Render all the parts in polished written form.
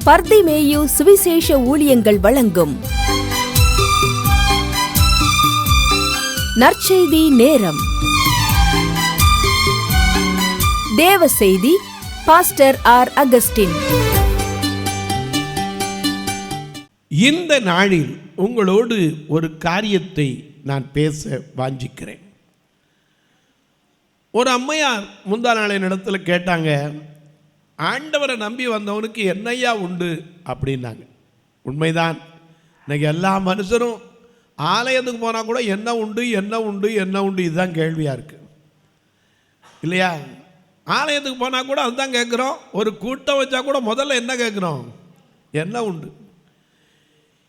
பர்திமேயு சுவிசேஷ ஊழியங்கள் வழங்கும் நற்செய்தி நேரம். தேவ செய்தி பாஸ்டர் ஆர். அகஸ்டின். இந்த நாளில் உங்களோடு ஒரு காரியத்தை நான் பேச வாஞ்சிக்கிறேன். ஒரு அம்மையார் முந்தா நாளின் இடத்துல கேட்டாங்க, ஆண்டவரை நம்பி வந்தவனுக்கு என்னையா உண்டு அப்படின்னாங்க. உண்மைதான். இன்னைக்கு எல்லா மனுஷரும் ஆலயத்துக்கு போனால் கூட என்ன உண்டு என்ன உண்டு என்ன உண்டு இதுதான் கேள்வியாக இருக்குது இல்லையா? ஆலயத்துக்கு போனால் கூட அதுதான் கேட்குறோம். ஒரு கூட்டம் வச்சா கூட முதல்ல என்ன கேட்குறோம்? என்ன உண்டு.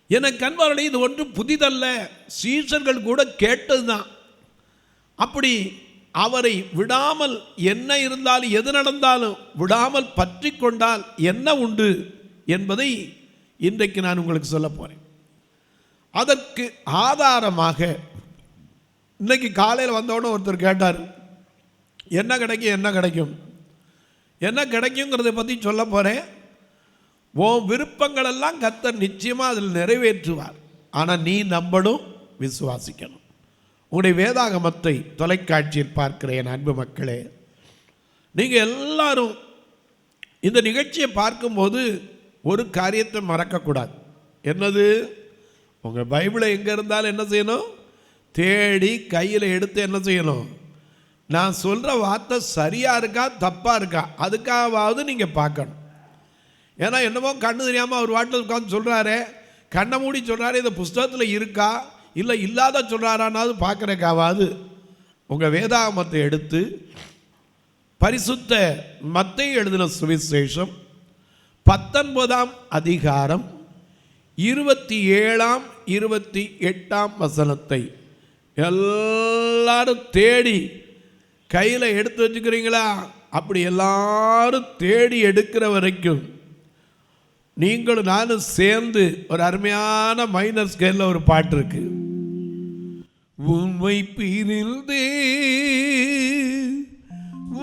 எனக்கு கண்பார்வை இது ஒன்றும் புதிதல்ல, சீஷர்கள் கூட கேட்டது தான். அப்படி அவரை விடாமல் என்ன இருந்தாலும் எது நடந்தாலும் விடாமல் பற்றி கொண்டால் என்ன உண்டு என்பதை இன்றைக்கு நான் உங்களுக்கு சொல்ல போகிறேன். அதற்கு ஆதாரமாக இன்றைக்கி காலையில் வந்தவுடனே ஒருத்தர் கேட்டார், என்ன கிடைக்கும் என்ன கிடைக்கும் என்ன கிடைக்குங்கிறத பற்றி சொல்ல போகிறேன். உன் விருப்பங்களெல்லாம் கர்த்தர் நிச்சயமாக அதில் நிறைவேற்றுவார். ஆனால் நீ நம்பணும், விசுவாசிக்கணும். உங்களுடைய வேதாகமத்தை தொலைக்காட்சியில் பார்க்கிற என் அன்பு மக்களே, நீங்கள் எல்லாரும் இந்த நிகழ்ச்சியை பார்க்கும்போது ஒரு காரியத்தை மறக்கக்கூடாது. என்னது? உங்கள் பைபிளை எங்கே இருந்தாலும் என்ன செய்யணும்? தேடி கையில் எடுத்து என்ன செய்யணும்? நான் சொல்கிற வார்த்தை சரியாக இருக்கா தப்பாக இருக்கா அதுக்காவது நீங்கள் பார்க்கணும். ஏன்னா என்னமோ கண்ணு தெரியாமல் அவர் வாட்டில் உட்காந்து சொல்கிறாரு, கண்ணை மூடி சொல்கிறாரு, இந்த புஸ்தகத்தில் இருக்கா இல்லை இல்லாத சொல்கிறாரானாவது பார்க்குறக்காவது உங்கள் வேதாகமத்தை எடுத்து பரிசுத்த மத்தேயு எழுதின சுவிசேஷம் 19ஆம் அதிகாரம் 27ஆம் 28ஆம் வசனத்தை எல்லாரும் தேடி கையில் எடுத்து வச்சுக்கிறீங்களா? அப்படி எல்லாரும் தேடி எடுக்கிற வரைக்கும் நீங்களும் நானும் சேர்ந்து ஒரு அருமையான மைனர் ஸ்கேலில் ஒரு பாட்டு இருக்கு. உண்மை பிரிந்து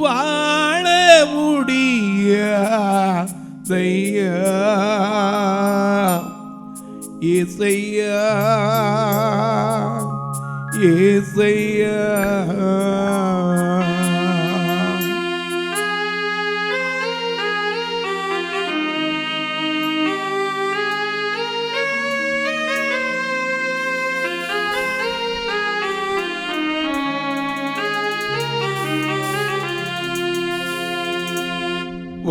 வாழ முடியாதையா ஏசையா ஏசையா.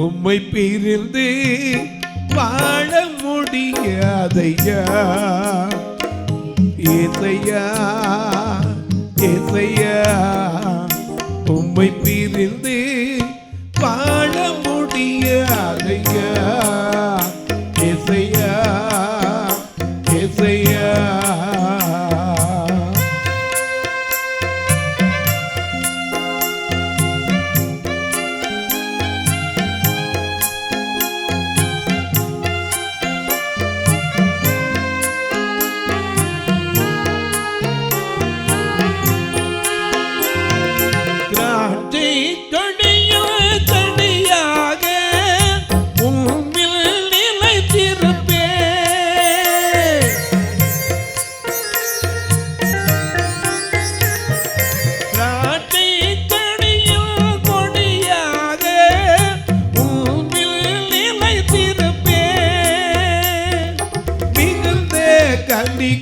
உம்மை பிரிந்து வாழ முடியாதையா ஏசையா ஏசையா. உம்மை பிரிந்து வாழ முடியாதையா ஏசையா ஏசையா.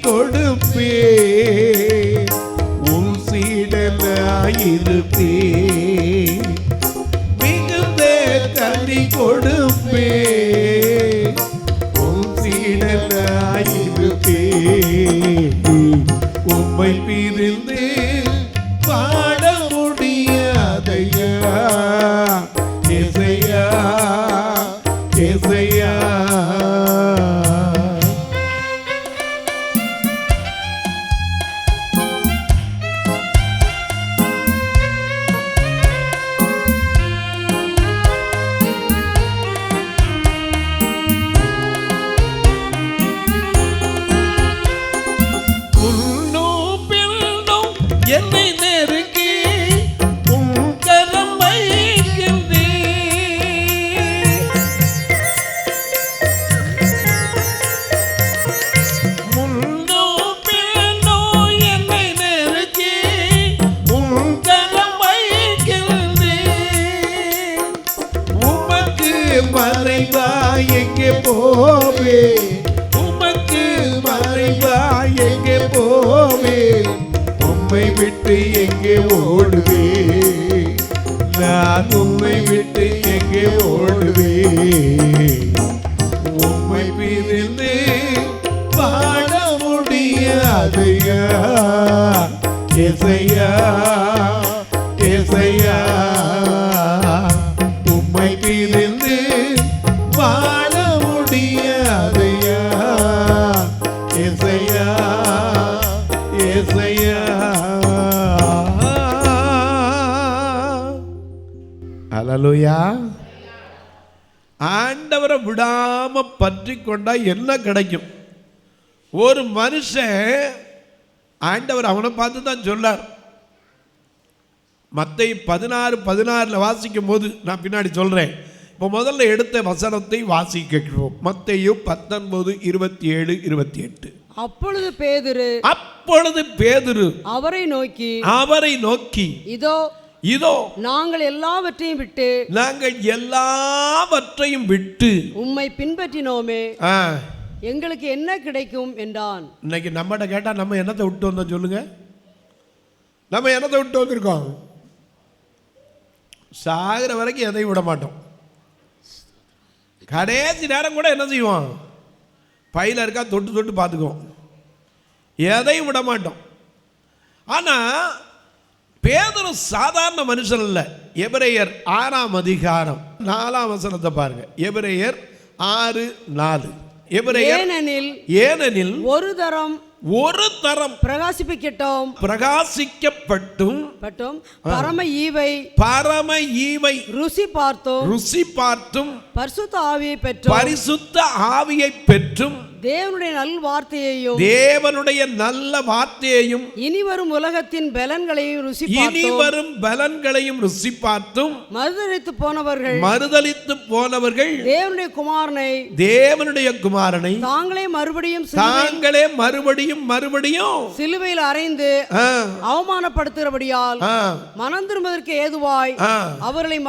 கொடுப்பே உன் சீடனாயிருப்பே மிகுந்த கனி கொடுப்பே உன் சீடனாயிருப்பே. உம்மை பிரிந்து வாழ முடியாதையா ஏசையா ஏசையா. என்னை நெருங்கி உன் கரம் வைக்கின்றீர். மறைவாய் எங்கே போவே, உமக்கு மறைவாய் எங்கே போவே, உம்மை விட்டு எங்கே ஓடுவே, நான் உம்மை விட்டு எங்கே ஓடுவே, உம்மை பிரிந்து வாழ முடியாதையா ஏசையா ஏசையா, உம்மை பிரிந்து வாழ முடியாதையா ஏசையா ஏசையா. அல்லேலூயா. ஆண்டவரை விடாம பற்றி கொண்டா என்ன கிடைக்கும்? ஒரு மனுஷன் ஆண்டவர் அவனை பார்த்து தான் சொன்னார். மத்தேயு 16:16 வாசிக்கும் போது நான் பின்னாடி சொல்றேன். இப்போ முதல்ல எடுத்த வசனத்தை வாசிக்கிறோம். மத்தேயு 19:27-28. அப்பொழுது பேதுரு அவரை நோக்கி இதோ நாங்கள் எல்லாவற்றையும் விட்டு உம்மை பின்பற்றினோமே, எங்களுக்கு என்ன கிடைக்கும் என்றான். இன்னைக்கு நம்மகிட்ட கேட்டா நம்ம என்னத்தை விட்டு வந்தோம் சொல்லுங்க? நம்ம என்னத்தை விட்டு வந்திருக்கோம்? சாகிற வரைக்கும் எதையும் விட மாட்டோம். கடைசி நேரம் கூட என்ன செய்வோம்? பையில இருக்கா தொட்டு தொட்டு பார்த்துக்குவோம், எதையும் விட மாட்டோம். ஆனா பேதுரு சாதாரண மனுஷன் இல்ல. எபிரேயர் 6:4 பாருங்க. எபிரேயர் 6:4. ஏனெனில் ஒரு தரம் பிரகாசிக்கப்பட்டும் பரம ஈவை ருசி பார்த்தும் பரிசுத்த ஆவியை பெற்றும் தேவனுடைய நல்ல வார்த்தையையும் இனி வரும் உலகத்தின் பலன்களையும் ருசி பார்த்தும் மறுதலித்து போனவர்கள் தேவனுடைய குமாரனை தாங்களே மறுபடியும் சிலுவையில் அறைந்து அவமானப்படுத்துகிறபடியால் மனம் திரும்புவதற்கு ஏதுவாய் அவர்களை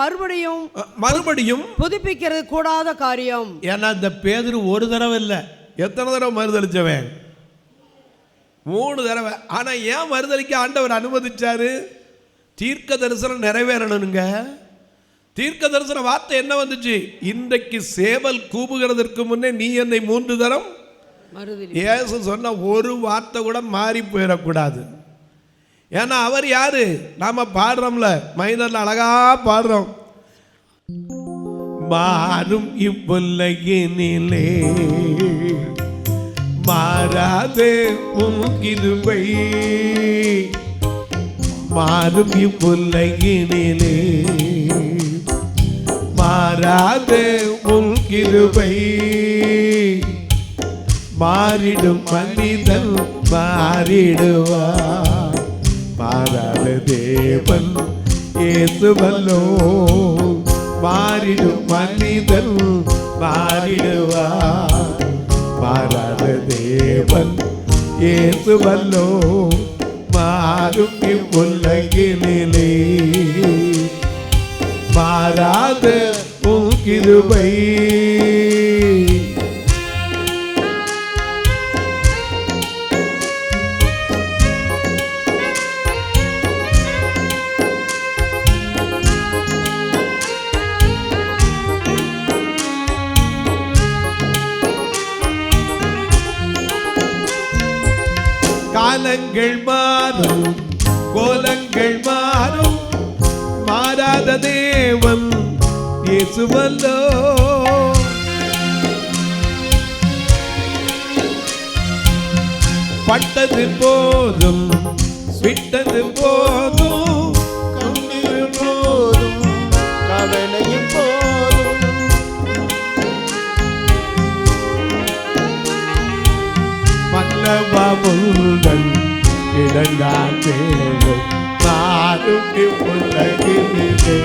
மறுபடியும் புதுப்பிக்கிறது கூடாத காரியம். ஏன்னா இந்த பேதுரு ஒரு தடவை இல்லை, எத்தனை தடவை மறுதளிச்சவன்? 3 தடவை. ஆனா ஏன் மறுதளிக்க ஆண்டவர் அனுமதிச்சாரு? தீர்க்க தரிசனம் நிறைவேறணுங்க. தீர்க்க தரிசன வார்த்தை என்ன வந்துச்சு? இன்றைக்கு சேவல் கூவுகிறதற்கு முன்னே நீ என்னை 3 தரம். இயேசு சொன்ன ஒரு வார்த்தை கூட மாறி போயிடக்கூடாது. ஏன்னா அவர் யாரு? நாம பாடுறோம்ல, மைதல்ல அழகா பாடுறோம். மாறும் இவ்வுலகினிலே மாறாதே உன் கிருபை, மாறும் இவ்வுலகினிலே மாறாதே உன் கிருபை, மாறிடும் மனிதன் மாறிடுவார், மாறாத தேவன் இயேசுவல்லோ, மாறிடும் மனிதன் மாறிடுவார், மாறாத தேவன் இயேசுவல்லோ, மாறும் இவ்வுலகினிலே மாறாத உன் கிருபை. காலங்கள் மாறும், கோலங்கள் மாறும், மாறாத தேவன் இயேசுவல்லோ, பட்டது போதும் விட்டது போதும், கண்ணீர் போதும் கவலையும் போதும், மன்னவமுடன் இடங்கான் தேவன் மாறும் இவ்வுலகினிலே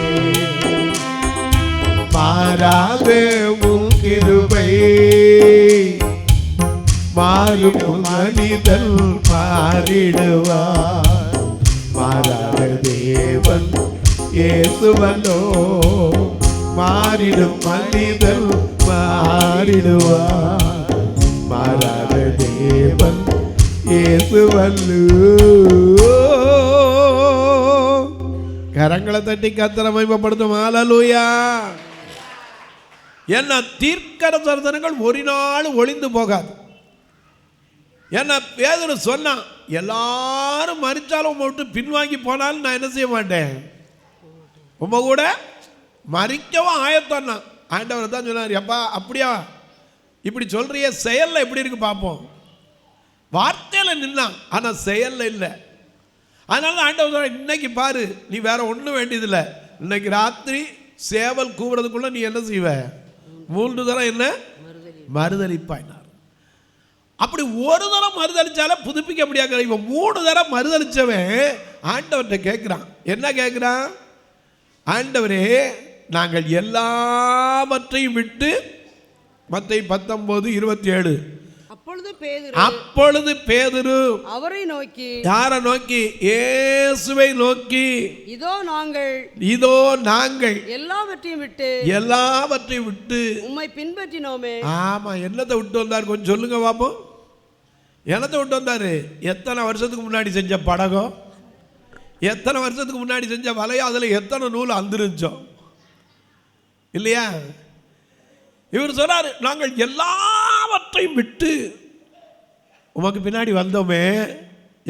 மாறாதே உன் கிருபை, மாறும் மனிதன் மாறிடுவார், மாறாத தேவன் இயேசுவல்லோ, மாறிடும் மனிதன் மாறிடுவார். மாறாத தேவன் இயேசு வல்லு. கரங்களை தட்டி கர்த்தரை மகிமைப்படுத்தும். ஹல்லேலூயா. என்ன தீர்க்கதரிசனங்கள் ஒரு நாள் ஒளிந்து போகாது. என்ன பேதுரு சொன்னான், எல்லாரும் மரிச்சாலும் உங்க விட்டு பின்வாங்கி போனாலும் நான் என்ன செய்ய மாட்டேன், உங்க கூட மறிக்கவும் ஆயத்தம். ஆண்டவர் தான் சொன்னார், எப்பா அப்படியா இப்படி சொல்றிய, செயல்ல எப்படி இருக்கு பார்ப்போம். வார்த்தையில நின்னான், ஆனா செயல்ல இல்லை. அதனால ஆண்டவர் இன்னைக்கு பாரு, நீ வேற ஒன்றும் வேண்டியதில்லை. இன்னைக்கு ராத்திரி சேவல் கூவுறதுக்குள்ள நீ என்ன செய்வ, 3 தரம் என்ன மறுதளிப்பாயினார். அப்படி ஒரு தரம் மறுதளிச்சால புதுப்பிக்க முடியாது. இவன் 3 தரம் மறுதளிச்சவன் ஆண்டவர்கிட்ட கேட்கிறான். என்ன கேட்கிறான்? ஆண்டவரே, நாங்கள் எல்லாவற்றையும் விட்டு, மத்தேயு 19:27, அப்பொழுது பேதுரு அவரை நோக்கி, யாரை நோக்கி? இயேசுவை நோக்கி, இதோ நாங்கள் எல்லாவற்றையும் விட்டு உம்மை பின்பற்றினோமே. ஆமா, என்னத்தை விட்டு வந்தார் கொஞ்சம் சொல்லுங்க பாப்போம். என்னத்தை விட்டு வந்தாரு? எத்தனை வருஷத்துக்கு முன்னாடி செஞ்ச படகம், எத்தனை வருஷத்துக்கு முன்னாடி செஞ்ச வலையோ, அதில் எத்தனை நூல் அந்திருச்சோம் இல்லையா? இவர் சொன்னார், நாங்கள் எல்லாவற்றையும் விட்டு உமக்கு பின்னாடி வந்தோமே,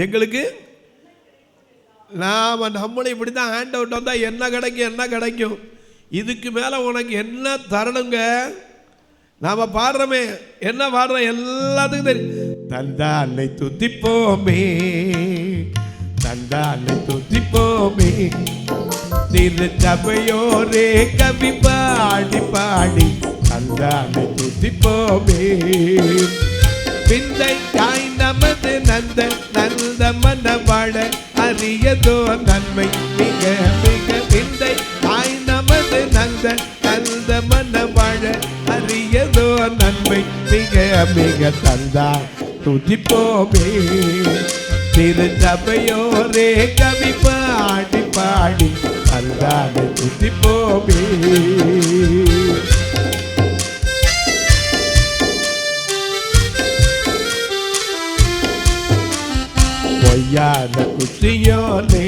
எங்களுக்கு நம்மளை இப்படி தான் ஹேண்ட் அவுட் வந்தால் என்ன கிடைக்கும், இதுக்கு மேலே உனக்கு என்ன தரணுங்க? நாம் பாடுறோமே, என்ன பாடுறோம் எல்லாத்துக்கும் தெரியும். தந்தானை துதிப்போமே, தந்தானை துதிப்போமே, திருச்சபையோரே கவி பாடி பாடி தந்தானை துதிப்போமே. பிந்தையாய் நமது நந்த மனவாழ அறியதோ நன்மை மிக மிக. பிந்தையாய் நமது நந்த மனவாழ அறியதோ நன்மை மிக மிக. தந்தாய் துதிப்போமே, திருச்சபையோரே கவி பாடி பாடி தந்தானை துதிப்போமே. பொய்யான குத்தியோனே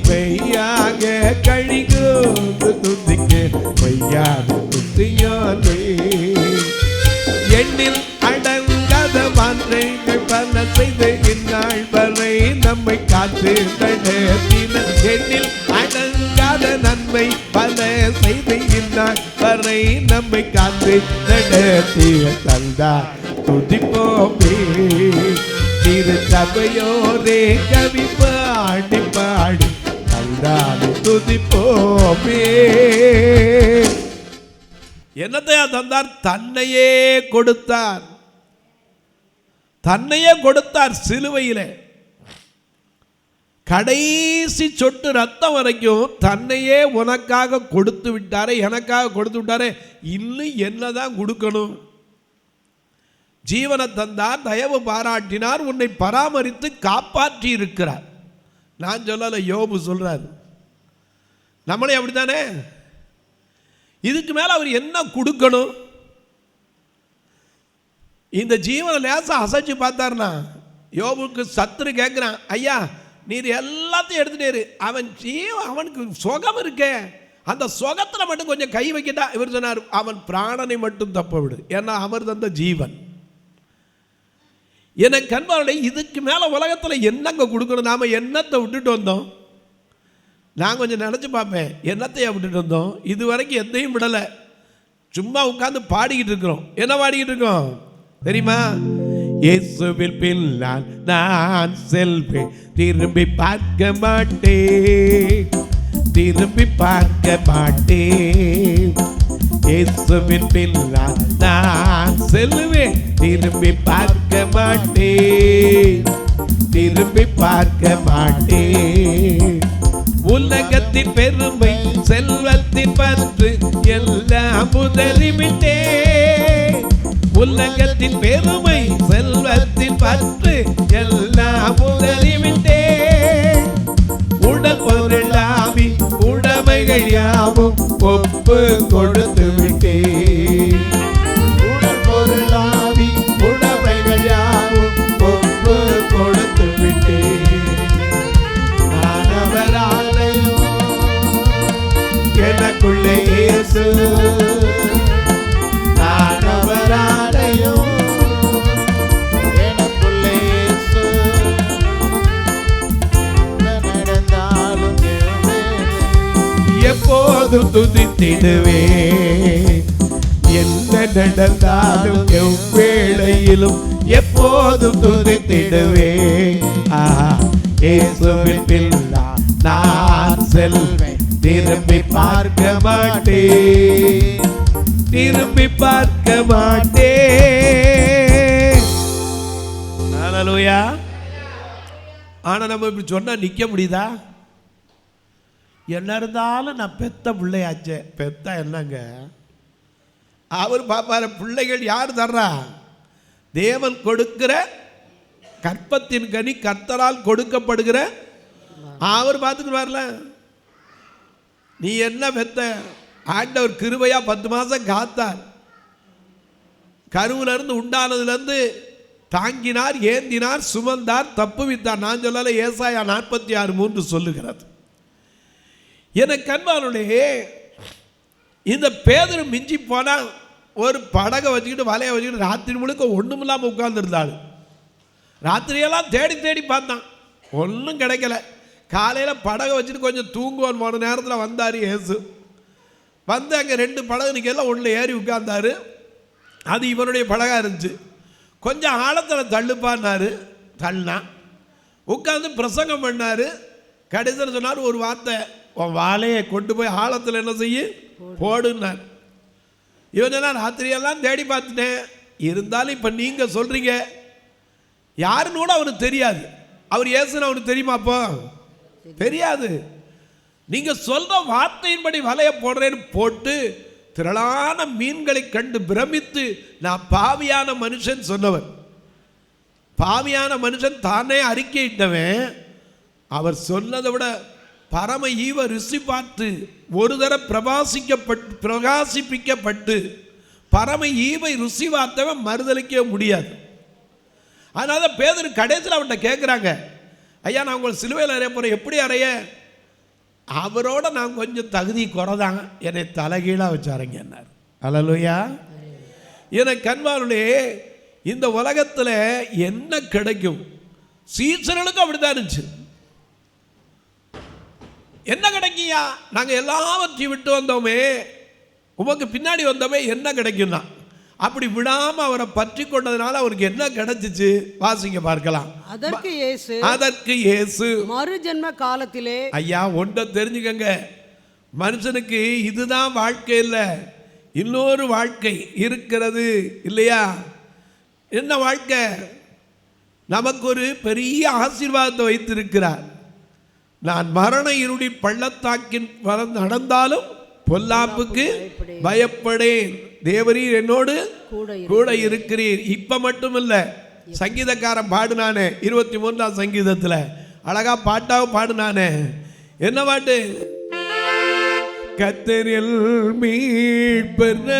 பெய்யாக கழிகோடு துதிக்க. பொய்யான குத்தியோனே எண்ணில் அடங்காத மாற்றைகள் பல செய்து இந்நாள் வரை நம்மை காத்து நடத்தின. எண்ணில் அடங்காத நன்மை பல செய்து இந்நாள் வரை நம்மை காத்து நடத்திய தந்தார் துதிப்போமே. திருச்சபையோரே கவி பாடி பாடி தந்தாரை துதிப்போமே. என்னத்தையா தந்தார்? தன்னையே கொடுத்தார். தன்னையே கொடுத்தார் சிலுவையிலே. கடைசி சொட்டு ரத்தம் வரைக்கும் தன்னையே உனக்காக கொடுத்து விட்டாரே, எனக்காக கொடுத்து விட்டாரே, இன்னும் என்னதான் கொடுக்கணும்? ஜீவனை தந்தார், தயவு பாராட்டினார், உன்னை பராமரித்து காப்பாற்றி இருக்கிறார். நான் சொல்லல, யோபு சொல்றார். நம்மளே அப்படித்தானே. இதுக்கு மேல அவர் என்ன கொடுக்கணும்? இந்த ஜீவனை லேசா அசைச்சு பார்த்தார்னா, யோபுக்கு சத்துரு கேட்கிறான், ஐயா நீர் எல்லாத்தையும் எடுத்துட்டேரு, அவனுக்கு சுகம் இருக்கே, அந்த சுகத்தில் மட்டும் கொஞ்சம் கை வைக்கிட்டா. இவர் சொன்னார், அவன் பிராணனை மட்டும் தப்ப விடு, ஏன்னா அவர் தந்த ஜீவன். எனக்கு கண்பார்வை, இதுக்கு மேலே உலகத்தில் என்னங்க கொடுக்கணும்? நாம் என்னத்தை விட்டுட்டு வந்தோம்? நான் கொஞ்சம் நினச்சி பார்ப்பேன், என்னத்தையா விட்டுட்டு வந்தோம்? இது வரைக்கும் எதையும் விடலை, சும்மா உட்காந்து பாடிக்கிட்டு இருக்கிறோம். என்ன பாடிக்கிட்டு இருக்கோம் தெரியுமா? இயேசுவில் பின்னால் நான் செல்வேன், திரும்பி பார்க்க மாட்டேன், திரும்பி பார்க்க மாட்டேன். இயேசுவின் பின்னால் நான் செல்வேன், திரும்பி பார்க்க மாட்டேன், திரும்பி பார்க்க மாட்டேன். உலகத்தின் பெருமை செல்வத்தின் பற்று எல்லாம் உதறிவிட்டேன். உலகத்தின் பெருமை செல்வத்தின் பற்று எல்லாம் உதறிவிட்டேன். உடல் பொருளாவி உடமை உடைமைகள் யாவும் ஒப்பு கொடுத்து விட்டேன். உடல் பொருளாவி உடைமைகள் யாவும் ஒப்பு கொடுத்து விட்டேன். நான் அவர் ஆலயம், எனக்குள்ளே இயேசு. நான் அவர் ஆலயம், எனக்குள்ளே இயேசு. நடந்தாலும் எப்போதும் துதித்திடுவேன். என்ன நடந்தாலும் எவ்வேளையிலும் எப்போதும் துதித்திடுவேன். இயேசுவின் பிள்ளை நான் செல்வேன், திரும்பி பார்க்க மாட்டேன், திரும்பி பார்க்க மாட்டேன். ஹல்லேலூயா. ஆனா நம்ம இப்படி சொன்னா நிக்க முடியுதா? என்ன இருந்தாலும் நான் பெத்த பிள்ளையாச்சே. பெத்தா என்னங்க, அவர் பாப்பாரு பிள்ளைகள் யார் தர்றா? தேவன் கொடுக்கிற கற்பத்தின் கனி கர்த்தரால் கொடுக்கப்படுகிற அவர் பார்த்துக்குவார்ல. நீ என்ன பெத்த? ஆண்டவர் கிருபையா 10 மாசம் காத்தார். கருவுல இருந்து உண்டானதுலேருந்து தாங்கினார், ஏந்தினார், சுமந்தார், தப்புவித்தார். நான் சொல்லல, ஏசாயா 46:3 சொல்லுகிறது. எனக்கு அன்பானவர்களே, இந்த பேதுரு மிஞ்சி போனால் ஒரு படகை வச்சுக்கிட்டு வலையை வச்சுக்கிட்டு ராத்திரி முழுக்க ஒன்றும் இல்லாமல் உட்கார்ந்துருந்தாள். ராத்திரியெல்லாம் தேடி தேடி பார்த்தான், ஒன்றும் கிடைக்கல. காலையில் படகை வச்சுட்டு கொஞ்சம் தூங்குவான் போன நேரத்தில் வந்தார் இயேசு. வந்து அங்கே 2 படகு நிற்கலாம், ஒன்றில் ஏறி உட்கார்ந்தார். அது இவனுடைய படகாக இருந்துச்சு. கொஞ்சம் ஆழத்தில் தள்ளுப்பான்னாரு, தள்ளினா. உட்காந்து பிரசங்கம் பண்ணார். கடைசியில் சொன்னார் ஒரு வார்த்தை, உன் வாழையை கொண்டு போய் ஆழத்தில் என்ன செய்ய போடுன்னார். இவன் சொன்னா, ராத்திரியெல்லாம் தேடி பார்த்துட்டேன், இருந்தாலும் இப்போ நீங்கள் சொல்கிறீங்க. யாருன்னு கூட அவனுக்கு தெரியாது. அவர் இயேசுன்னு அவனுக்கு தெரியுமா? அப்போ தெரியாது. நீங்கள் சொல்கிற வார்த்தையின்படி வலையை போடுறேன்னு போட்டு திரளான மீன்களை கண்டு பிரமித்து, நான் பாவியான மனுஷன் சொன்னவன். பாவியான மனுஷன் தானே அறிக்கையிட்டவன். அவர் சொன்னதை விட பரம ஈவ ருசி பார்த்து ஒரு தர பிரகாசிப்பிக்கப்பட்டு பரம ஈவை ருசி பார்த்தவன் மறுதலிக்க முடியாது. அதனால பேதுரு கடைசியில் அவன்கிட்ட கேட்குறாங்க, ஐயா நான் உங்களை சிலுவையில் அறைய போகிறேன், எப்படி அறைய? அவரோட நான் கொஞ்சம் தகுதி குறைதாங்க, என்னை தலைகீழாக வச்சாருங்க என்னார். ஹல்லேலூயா. எனக்கு அன்பானவர்களே, இந்த உலகத்தில் என்ன கிடைக்கும்? சீசர்களுக்கும் அப்படித்தான் இருந்துச்சு. என்ன கிடைக்கியா? நாங்கள் எல்லாவற்றையும் விட்டு வந்தோமே, உமக்கு பின்னாடி வந்தோமே, என்ன கிடைக்கும்னா அப்படி விடாமல் அவரை பற்றி கொண்டதுனால அவருக்கு என்ன கிடைச்சிச்சு? வாசிங்க பார்க்கலாம். அதற்கு இயேசு மறு ஜென்ம காலத்திலே, ஐயா ஒன்றை தெரிஞ்சுக்கங்க, மனுஷனுக்கு இதுதான் வாழ்க்கை இல்லை, இன்னொரு வாழ்க்கை இருக்கிறது இல்லையா? என்ன வாழ்க்கை? நமக்கு ஒரு பெரிய ஆசீர்வாதத்தை வைத்திருக்கிறார். நான் மரண இருடி பள்ளத்தாக்கின் நடந்தாலும் பொல்லாப்புக்கு பயப்படேன், தேவரீர் என்னோடு கூட இருக்கிறீர். இப்ப மட்டும் இல்ல, சங்கீதக்காரன் பாடுனானே 23ஆம் சங்கீதத்தில் அழகா பாட்டாக பாடுனானே. என்ன பாட்டு? கர்த்தரில் மீட்பராய்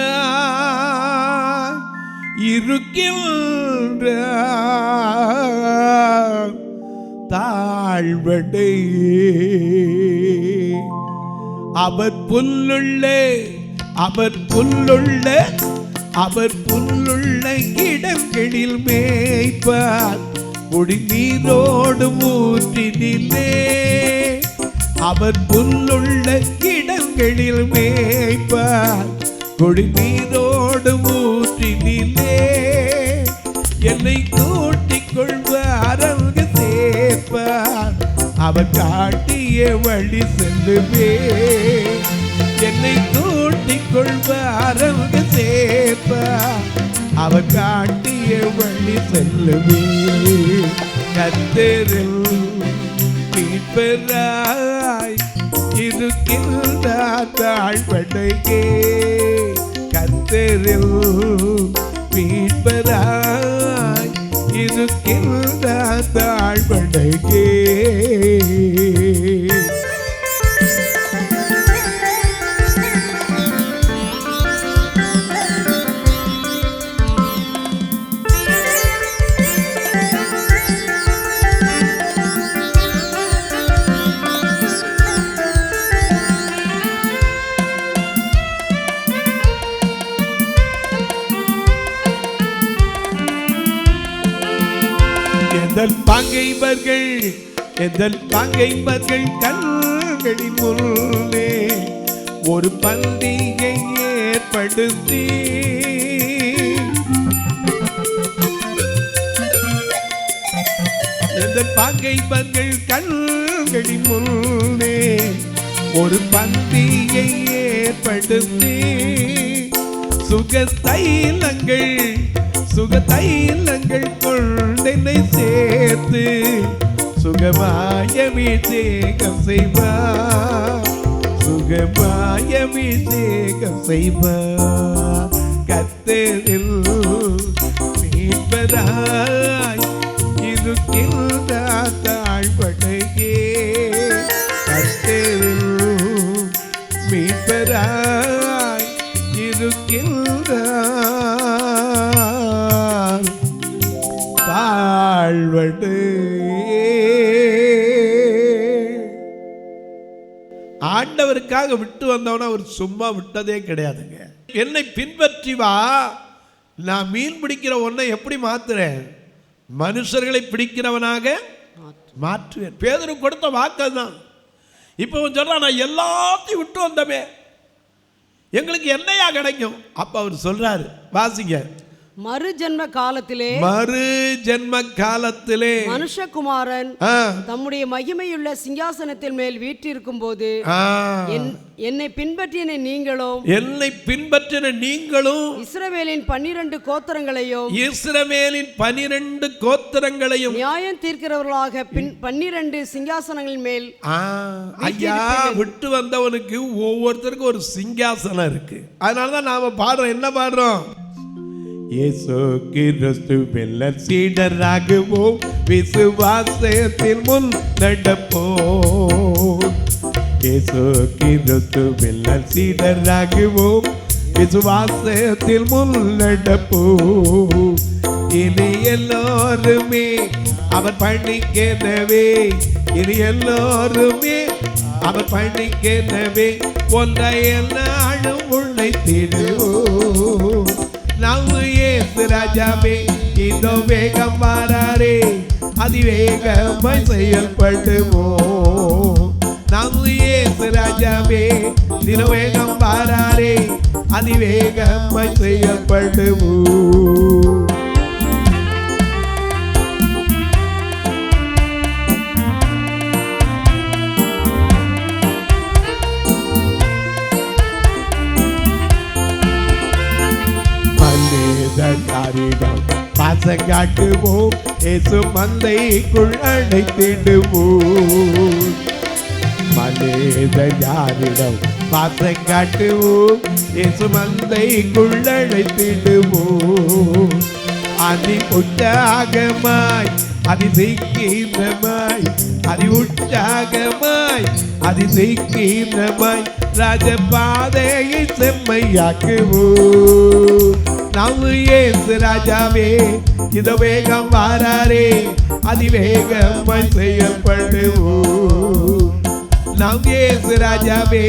இருக்கின்றார் தாழ்வடை அவர் புல்லுள்ள இடங்களில் மேய்ப்பார், குடிநீரோடு ஊற்றினிலே. அவர் புல்லுள்ள இடங்களில் மேய்ப்பார், குடிநீரோடு ஊற்றினிலே. என்னை கூட்டிக் கொள்வார், அங்கு சேர்ப்பார், அவர் காட்டிய வழி செல்லுவே. என்னை கூட்டிக் கொள்வார், அங்கு சேர்ப்பார், அவர் காட்டிய வழி செல்லுவே. கர்த்தரில் மீட்பராய் இருக்கின்றார் தாழ்வடையே. கர்த்தரில் மீட்பராய் இருக்கின்றார் தாழ்வடையே. எந்தன் பகைவர்கள் கண்களின் முன்னே ஒரு பந்தியை ஏற்படுத்தி எந்தன் பகைவர்கள் கண்களின் முன்னே ஒரு பந்தியை ஏற்படுத்தி சுகத்தைலங்கள் கொண்டென்னை சேர்த்து சுகமாயபிஷேகம் செய்வார், சுகமாயபிஷேகம் செய்வார். கர்த்தரில் மீட்பராய் இருக்கின்ற தாழ்வடையே, கர்த்தரில் மீட்பராய் இருக்கின்ற தாழ்வடையே. ஆண்டவருக்காக விட்டு வந்தவன அவர் சும்மா விட்டதே கிடையாதுங்க. என்னை பின்பற்றி வா, நான் மீன் பிடிக்கிற ஒன்றை எப்படி மாத்துறேன், மனுஷர்களை பிடிக்கிறவனாக மாற்றுவேன். பேதுரு கொடுத்த வாக்கு தான். இப்போ சொல்றான், நான் எல்லாத்தையும் விட்டு வந்தமே, எங்களுக்கு என்னையா கிடைக்கும்? அப்ப அவர் சொல்றாரு, வாசிங்க. மறு ஜென்ம காலத்திலே மனுஷகுமாரன் தம்முடைய மகிமையுள்ள சிங்காசனத்தின் மேல் வீற்றிருக்கும் போது என்னை பின்பற்றின நீங்களும் இஸ்ரவேலின் 12 கோத்திரங்களையும் நியாயம் தீர்க்கிறவர்களாக 12 சிங்காசனங்களின் மேல். ஐயா, விட்டு வந்தவனுக்கு ஒவ்வொருத்தருக்கும் ஒரு சிங்காசனம் இருக்கு. அதனாலதான் நாம பாடுறோம், என்ன பாடுறோம்? இயேசு கிறிஸ்துவில் சீடராகுவோம், விசுவாசத்தில் முன் நடப்போம். இயேசு கிறிஸ்துவில் சீடராகுவோம், விசுவாசத்தில் முன் நடப்போம். இனி எல்லோருமே அவர் பணிக்கெனவே, இனி எல்லோருமே அவர் பணிக்கெனவே ஒன்றை நாளும் உன்னை தேடுவோம். நாம் இயேசு ராஜாவே இதோ வேகம் வாராரே, அதிவேகமாய் செயல்படுவோம். நாம் இயேசு ராஜாவே இதோ வேகம் வாராரே, அதிவேகமாய் செயல்படுவோம். பாசம் காட்டுவோம், இயேசு மந்தைக்குள் அழைத்திடுவோம். மனிதர் யாரிடம் பாசம் காட்டுவோம், இயேசு மந்தைக்குள் அழைத்திடுவோம். அதி உற்சாகமாய் அதிசீக்கிரமாய் அதிசீக்கிரமாய் ராஜபாதையை செம்மையாக்குவோம். நாம் இயேசு ராஜாவே இதோ வேகம் வாராரே, அதிவேகமாய் செயல்படுவோம். நாம் இயேசு ராஜாவே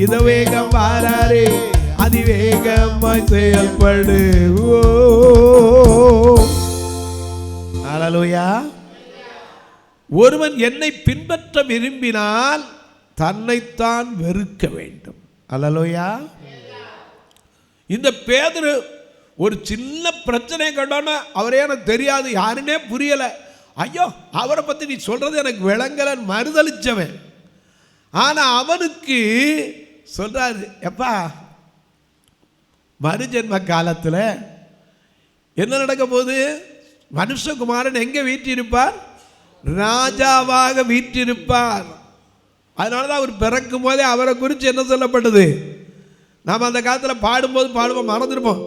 இதோ வேகம் வாராரே, அதிவேகமாய் செயல்படுவோம். ஹல்லேலூயா. ஒருவன் என்னை பின்பற்ற விரும்பினால் தன்னைத்தான் வெறுக்க வேண்டும். ஹல்லேலூயா. இந்த பேதுரு ஒரு சின்ன பிரச்சனை கண்டோன்னா அவரே எனக்கு தெரியாது, யாருன்னே புரியலை, ஐயோ அவரை பற்றி நீ சொல்றது எனக்கு விளங்கலன் மறுதளிச்சவன். ஆனால் அவனுக்கு சொல்றாரு, எப்பா மறுஜென்ம காலத்தில் என்ன நடக்க போகுது? மனுஷகுமாரன் எங்கே வீற்றிருப்பார்? ராஜாவாக வீற்றிருப்பார். அதனால தான் அவர் பிறக்கும் போதே அவரை குறித்து என்ன சொல்லப்பட்டது? நாம் அந்த காலத்தில் பாடும்போது மறந்துருப்போம்.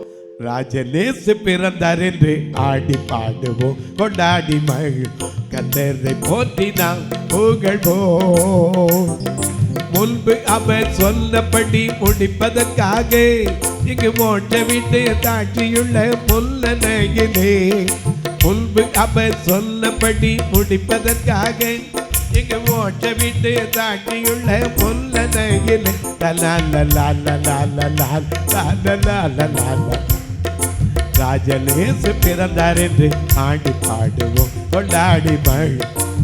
ராஜனேசு பிறந்தார் என்று ஆடி பாடுவோம், கொண்டாடி மகிழ் கர்த்தரை போற்றி நாம் புகழ்வோம். முன்பு அவர் சொன்னபடி முடிப்பதற்காக இங்கு மோட்ச விட்டு தாட்சியுள்ள முல்லனையிலே. முன்பு அவர் சொன்னபடி முடிப்பதற்காக இங்கு மோட்ச விட்டு தாட்சியுள்ள முல்லனையிலே. ராஜனேசு பிறந்தார் என்று ஆடி பாடுவோம், கொண்டாடி மழை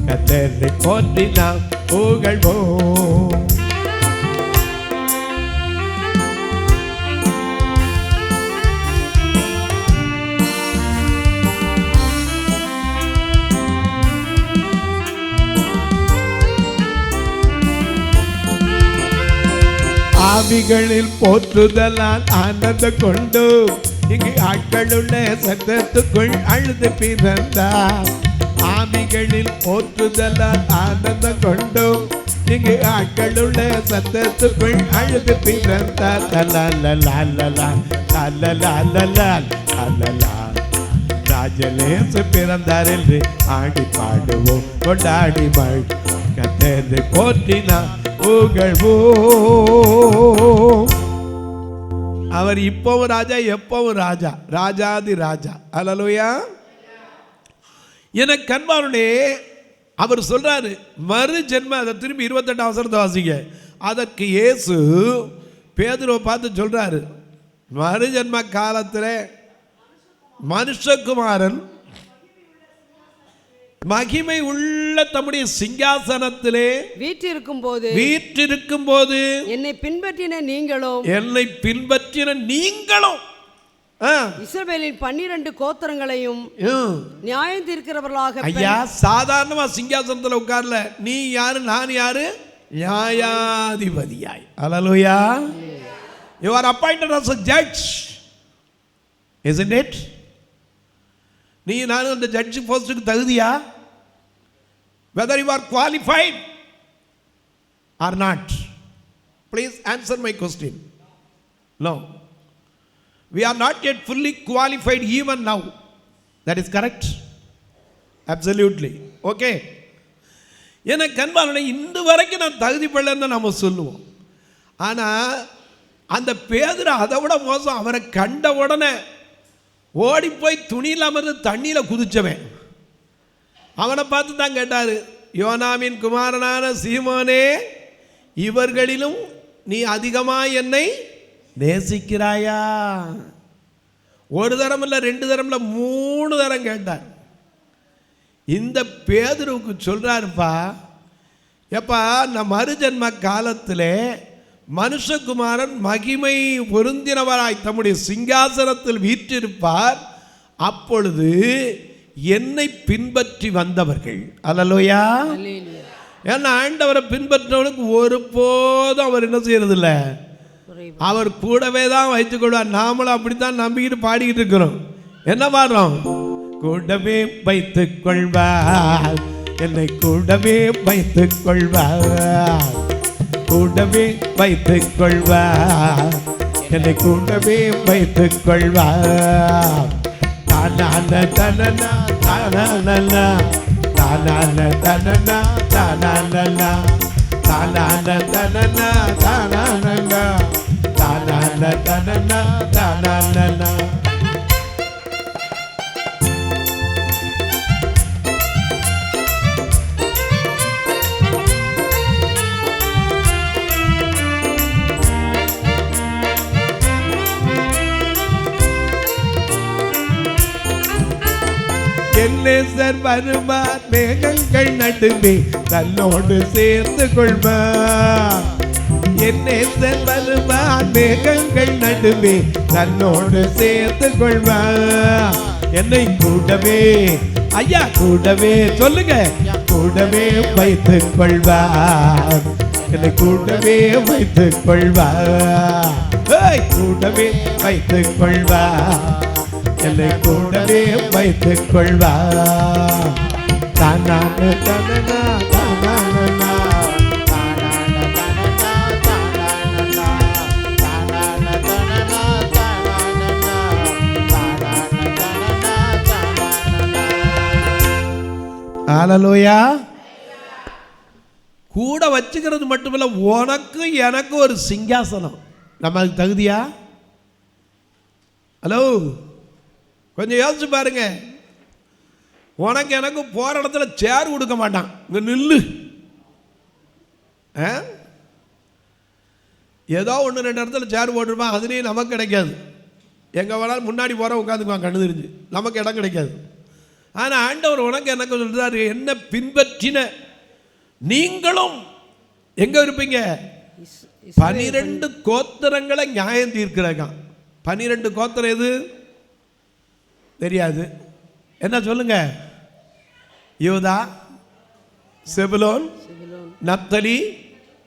கர்த்தரை போற்றி நாம் புகழ்வோம். ஆவிகளில் போற்றுதலால் ஆனந்த கொண்டு இங்கு ஆட்களுள்ள சத்தத்துக்குள் அழுது பிறந்தார். ஆவிகளில் போற்றுதலால் ஆனந்த கொண்டு இங்கு ஆட்களுள்ள சத்தத்துக்குள் அழுது பிறந்தார். ராஜனேசு பிறந்தார் என்று ஆடி பாடுவோம், கொண்டாடி மழை கர்த்தரை போற்றி நாம் புகழ்வோம். அவர் இப்பவும் ராஜா, எப்பவும் ராஜா, ராஜாதி ராஜா. அல்லேலூயா. எனக்கு கண்பாருனே, அவர் சொல்றாரு மறு ஜென்ம. அதை திரும்பி 28 வசனத்தை வாசிங்க. அதற்கு இயேசு பேதுருவை பார்த்து சொல்றாரு, மறு ஜென்ம காலத்தில் மனுஷகுமாரன் மகிமை உள்ள தம்முடைய சிங்காசனத்திலே வீற்றிருக்கும் போது என்னை பின்பற்றின நீங்களும் இஸ்ரவேலின் 12 கோத்திரங்களையும் நியாயம் தீர்க்கிறவர்களாக. ஐயா, சாதாரணமா சிங்காசனத்தில் உட்கார்ல. நீ யாரு, நான் யாரு? நியாயாதிபதியாய். அல்லேலூயா. You are appointed as a judge, isn't it? நீ நான் அந்த judge போஸ்டுக்கு தகுதியா? Whether you are qualified or not, please answer my question. No, we are not yet fully qualified even now. That is correct? Absolutely. Okay. எனக்கு கண்பான இன்று வரைக்கும் நான் தகுதி படலன்னு நம்ம சொல்லுவோம். ஆனால் அந்த பேதுரு அதை விட மோசம். அவரை கண்ட உடனே ஓடி போய் துணியில் அமர்ந்து தண்ணியில் குதிச்சவன். அவனை பார்த்து தான் கேட்டார், யோனாவின் குமாரனான சீமோனே, இவர்களிலும் நீ அதிகமாக என்னை நேசிக்கிறாயா? ஒரு தரம் இல்லை, 2 தரம் இல்லை, 3 தரம் கேட்டார். இந்த பேதுருவுக்கு சொல்றாருப்பா, எப்பா நான் மறுஜன்ம காலத்தில் மனுஷகுமாரன் மகிமை பொருந்தினவராய் தம்முடைய சிங்காசனத்தில் வீற்றிருப்பார். அப்பொழுது என்னை பின்பற்றி வந்தவர்கள். அல்லேலூயா. ஏன்னா ஆண்டவரை பின்பற்றவனுக்கு ஒருபோதும் அவர் என்ன செய்யறதில்ல, அவர் கூடவே தான் வைத்துக் கொள்வார். நாமளும் அப்படித்தான் நம்பிக்கிட்டு பாடிக்கிட்டு இருக்கிறோம். என்ன பாடுறோம்? கூடவே வைத்துக் கொள்வார், என்னை கூடவே வைத்துக் கொள்வார், கூடவே வைத்துக் கொள்வார், என்னை கூடவே வைத்துக் கொள்வார். தானான தனனா தானானா தானான தனனா தானானா தானான தனனா தானானா தானான தனனா தானானா. என்னேசர் வருவார், மேகங்கள் நடுவே தன்னோடு சேர்ந்து கொள்வார். என்னேசர் வருவார், மேகங்கள் நடுவே தன்னோடு சேர்ந்து கொள்வார். என்னை கூடவே, ஐயா கூடவே சொல்லுங்க, கூடவே வைத்துக் கொள்வார், என்னை கூடவே வைத்துக் கொள்வார், கூடவே வைத்துக் கொள்வார், என்னை கூடவே வைத்துக் கொள்வார். தானான தனனா தானானா தானான தனனா தானானா தானான தனனா தானானா தானான தனனா தானானா. ஹல்லேலூயா. கூட வச்சுக்கிறது மட்டுமில்ல, உனக்கு எனக்கு ஒரு சிங்காசனம். நம்ம அதுக்கு தகுதியா? ஹலோ, கொஞ்சம் யோசிச்சு பாருங்க. உனக்கு எனக்கு போகிற இடத்துல சேர் கொடுக்க மாட்டான், இங்கே நில்லு. ஏதோ 1-2 இடத்துல சேர் போட்டிருப்பான், அதுலேயும் நமக்கு கிடைக்காது. எங்கே வேணாலும் முன்னாடி போகிற உட்காந்துக்குவான் கண்ணு தெரிஞ்சு, நமக்கு இடம் கிடைக்காது. ஆனால் ஆண்டவர் உனக்கு எனக்கு சொல்கிறாரு, என்ன பின்பற்றின நீங்களும் எங்கே இருப்பீங்க? 12 கோத்திரங்களை நியாயம் தீர்க்கிறாங்க. 12 கோத்திரம் எது தெரியாது? என்ன சொல்லுங்க? யூதா, செபுலோன், நப்தலி,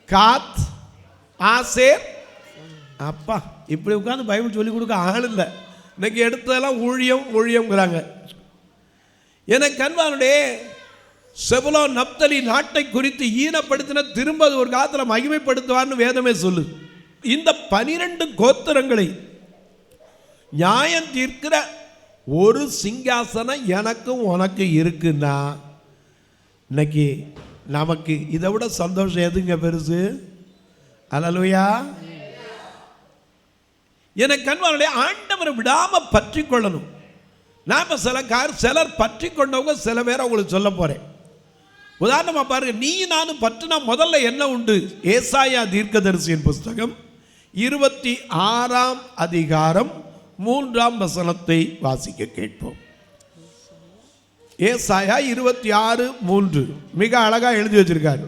காத், ஆசேர். அப்பா, இப்படி உட்காந்து பைபிள் சொல்லி கொடுக்க ஆள் இல்லை. இன்னைக்கு எடுத்ததெல்லாம் ஊழியம்ங்கிறாங்க. எனக்கு அன்பானுடைய செபுலோன் நப்தலி நாட்டை குறித்து ஈனப்படுத்தின திரும்ப ஒரு காலத்தில் மகிமைப்படுத்துவார்னு வேதமே சொல்லு. இந்த 12 கோத்திரங்களை நியாயம் தீர்க்கிற ஒரு சிங்காசனம் எனக்கும் உனக்கு இருக்குன்னா இன்னைக்கு நமக்கு இதை விட சந்தோஷம் எதுங்க பெருசு? அல்லேலூயா. எனக்கு அன்பானுடைய ஆண்டவரை விடாம பற்றி கொள்ளணும். நாம் சிலர் பற்றி கொண்டவங்க சில பேரை உங்களுக்கு சொல்ல போறேன். உதாரணமா பாருங்க, நீ நானும் பற்றினா முதல்ல என்ன உண்டு? ஏசாயா தீர்க்கதரிசியின் புஸ்தகம் 26ஆம் அதிகாரம் 3ஆம் வசனத்தை வாசிக்க கேட்போம். ஏசாயா 26:3 மிக அழகா எழுதி வச்சிருக்காரு.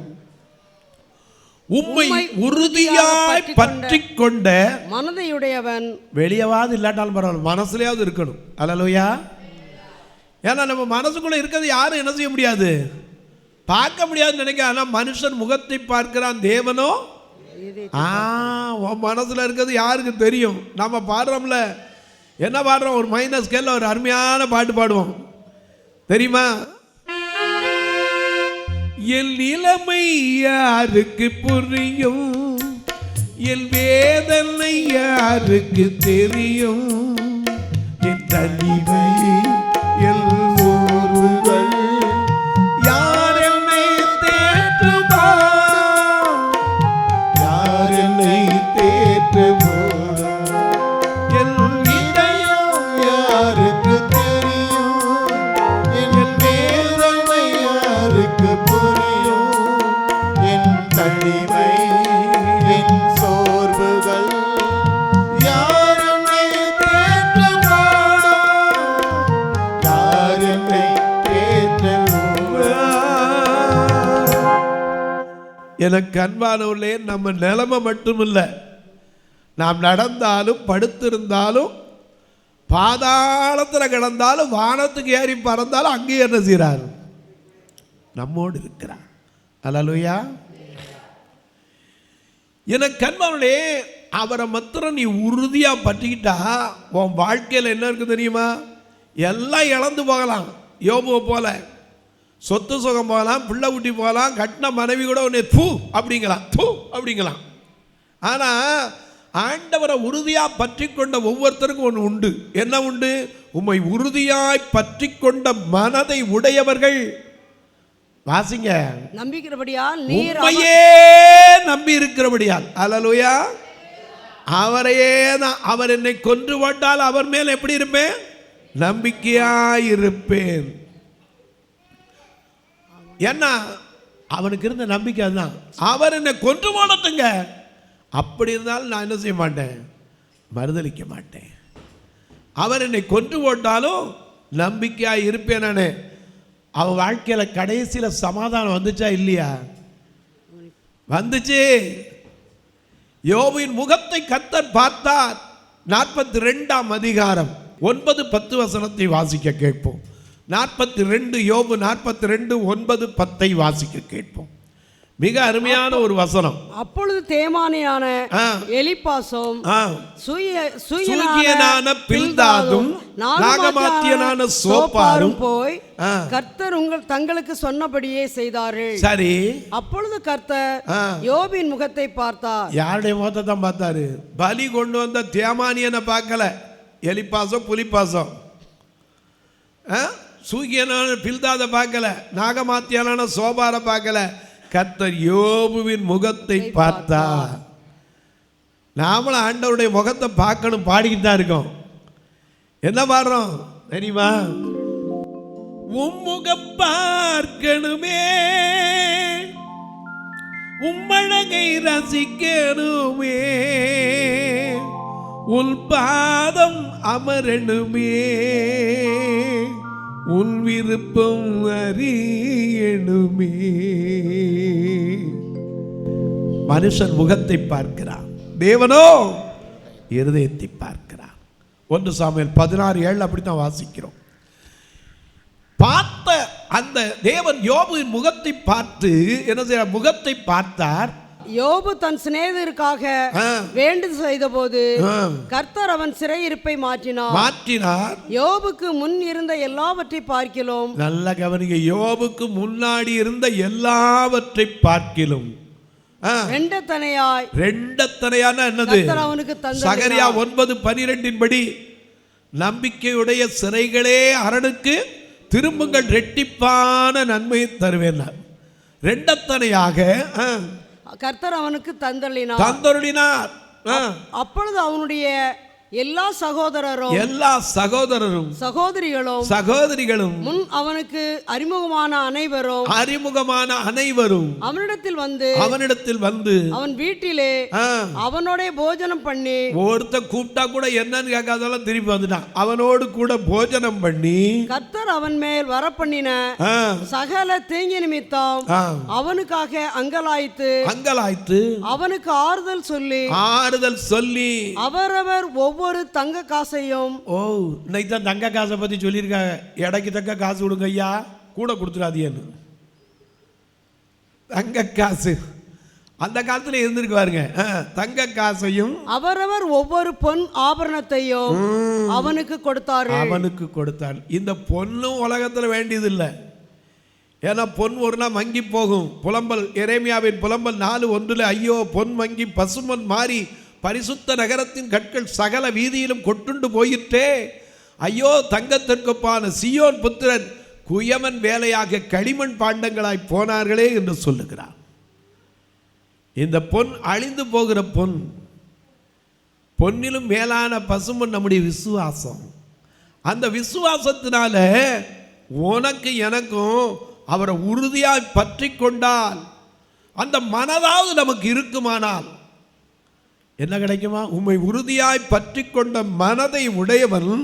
உம்மை உறுதியாய் பற்றி கொண்ட மனதையுடையவன். வெளியவாது இல்லாட்டாலும் பரவாயில்ல, மனசுலயாவது இருக்கணும். அல்லேலூயா. ஏன்னா நம்ம மனசுக்குள்ள இருக்கிறது யாரும் என்ன செய்ய முடியாது, பார்க்க முடியாதுன்னு நினைக்க. ஆனால் மனுஷன் முகத்தை பார்க்கிறான், தேவனோ உன் மனசுல இருக்கிறது யாருக்கு தெரியும்? நம்ம பாடுறோம்ல, என்ன பாடுறோம்? ஒரு மைனஸ் ஸ்கேல்ல ஒரு அருமையான பாட்டு பாடுவோம் தெரியுமா? என் நிலைமை யாருக்கு புரியும், என் வேதனை யாருக்கு தெரியும், என் தனிமை என் ஊர்கள் யார் என்னை தேற்றுமா, யார் என்னை தேற்றுமா, என் இதயம் யாருக்கு தெரியும், என் வேதனை யாருக்கு புரியும், என் தனிமை என் சோர்வுகள் யார் என்னை தேற்றுமா, யார் என்னை தேற்றுமா. எனக்கு அன்பானவர்களே, நம்ம நிலைமை மட்டுமில்லை, நாம் நடந்தாலும் படுத்திருந்தாலும் பாதாளத்தில் கிடந்தாலும் வானத்துக்கு ஏறி பறந்தாலும் அங்கேயே என்ன செய்கிறார்? நம்மோடு இருக்கிறார். அல்லேலூயா. எனக்கு அன்பானவர்களே, அவரை மாத்திரம் நீ உறுதியா பற்றிக்கிட்டா உன் வாழ்க்கையில் என்ன இருக்கு தெரியுமா? எல்லாம் இழந்து போகலாம். யோபுவை போல சொத்து சுகம் போகலாம், பிள்ளை குட்டி போகலாம், கட்டின மனைவி கூட உன்னை பூ அப்படிங்கலாம். ஆனால் ஆண்டவரை உறுதியாக பற்றி கொண்ட ஒவ்வொருத்தருக்கும் ஒன்று உண்டு. என்ன உண்டு? உம்மை உறுதியாய் பற்றி கொண்ட மனதை உடையவர்கள். வாசிங்க. நம்பிக்கிறபடியால் நீர் உம்மையே நம்பி இருக்கிறபடியால். அல்லேலூயா. அவரையே தான். அவர் என்னை கொன்று போட்டால் அவர் மேல் எப்படி இருப்பேன்? நம்பிக்கையாய் இருப்பேன். என்ன அவனுக்கு இருந்த நம்பிக்கை தான். அவர் என்னை கொன்று போடட்டுங்க, அப்படி இருந்தாலும் நான் என்ன செய்ய மாட்டேன்? மறுதலிக்க மாட்டேன். அவர் என்னை கொன்று போட்டாலும் நம்பிக்கையாக இருப்பேன். நான் அவன் வாழ்க்கையில் கடைசியில் சமாதானம் வந்துச்சா இல்லையா? வந்துச்சு. யோபின் முகத்தை கர்த்தர் பார்த்தார். 42ஆம் அதிகாரம் 9-10 வசனத்தை வாசிக்க கேட்போம். 42 யோபு 42 9 10 வாசிக்க கேட்போம். மிக அருமையான ஒரு வசனம். அப்பொழுது தேமானியான எலிப்பாசும் சூகியனான பில்தாதும் நாகமாத்தியனான சோப்பாரும் போய் கர்த்தர் தங்களுக்கு சொன்னபடியே செய்தார்கள். சரி. அப்பொழுது கர்த்தர் யோபின் முகத்தை பார்த்தார். யாருடைய முகத்தை தான் பார்த்தாரு? பலி கொண்டு வந்த தேமானியனை பார்க்கல, எலிப்பாசம் புலிப்பாசம். சூகியனான பில்தாத பார்க்கல, நாகமாத்தியனான சோபாரை பார்க்கல. கர்த்தர் யோபுவின் முகத்தை பார்த்தார். நாமளும் ஆண்டவருடைய முகத்தை பார்க்கணும், பாடிக்கிட்டு தான் இருக்கோம். என்ன பாடுறோம் தெரியுமா? உம்முகம் பார்க்கணுமே, உம்மழகை ரசிக்கணுமே, உன் பாதம் அமரணுமே, உன் விருப்பம் அறியணுமே. மனுஷன் முகத்தை பார்க்கிறான், தேவனோ இருதயத்தை பார்க்கிறான். 1 சாமுவேல் 16:7 அப்படித்தான் வாசிக்கிறோம். பார்த்த அந்த தேவன் யோபுவின் முகத்தை பார்த்து என்ன செய்ய, முகத்தை பார்த்தார். யோபு தன் சிநேகிதருக்காக வேண்டுதல் செய்தபோது கர்த்தர் அவன் சிறையிருப்பை மாற்றினார். யோபுக்கு முன் இருந்த எல்லாவற்றை பார்க்கிலும், நல்ல கவனிங்க, யோபுக்கு முன்னாடி இருந்த எல்லாவற்றை பார்க்கிலும் ரெண்டத்தனையான என்னது, சகரியா 9:12 படி நம்பிக்கையுடைய சிறைகளே அரணுக்கு திரும்புங்கள், ரெட்டிப்பான நன்மையை தருவேன். ரெண்டத்தனையாக கர்த்தர் அவனுக்கு தந்தருளினார். அப்பொழுது அவனுடைய எல்லா சகோதரரும் சகோதரிகளும் முன் அவனுக்கு அறிமுகமான அனைவரும் அவனிடத்தில் வந்து அவன் வீட்டிலே அவனோட போஜனம் பண்ணி, ஒருத்த கூப்பிட்டா கூட என்னன்னு கேட்காதெல்லாம் திருப்பி வந்துட்டான், அவனோடு கூட போஜனம் பண்ணி கர்த்தர் அவன் மேல் வரப்பண்ணின சகல தீங்கு நிமித்தம் அவனுக்காக அங்கலாய்த்து அவனுக்கு ஆறுதல் சொல்லி அவரவர் ஒவ்வொரு தங்க காசையும், இன்னைக்கு தான் தங்க காசை பத்தி சொல்லியிருக்காங்க, எடைக்கு தக்க காசு கொடுங்க ஐயா, கூட கொடுத்துடாதீன்னு. தங்க காசு அந்த காலத்துல இருந்திருக்கு பாருங்க. தங்க காசையும் அவரவர் ஒவ்வொரு பொன் ஆபரணத்தையும் அவனுக்கு கொடுத்தார். இந்த பொண்ணும் உலகத்துல வேண்டியது இல்லை, ஏன்னா பொன் ஒரு நாள் மங்கி போகும். புலம்பல், எரேமியாவின் புலம்பல் 4:1, ஐயோ பொன் மங்கி பசுமன் மாறி பரிசுத்த நகரத்தின் கற்கள் சகல வீதியிலும் கொட்டுண்டு போயிற்றே, ஐயோ தங்கத்திற்கொப்பான சியோன் புத்திரன் குயமன் வேலையாக களிமண் பாண்டங்களாய் போனார்களே என்று சொல்லுகிறார். இந்த பொன் அழிந்து போகிற பொன்னிலும் மேலான பசுமன் நம்முடைய விசுவாசம். அந்த விசுவாசத்தினால உனக்கு எனக்கும் அவரை உறுதியாய் பற்றி கொண்டால், அந்த மனதாவது நமக்கு இருக்குமானால் என்ன கிடைக்குமா? உம்மை உறுதியாய் பற்றி கொண்ட மனதை உடையவன்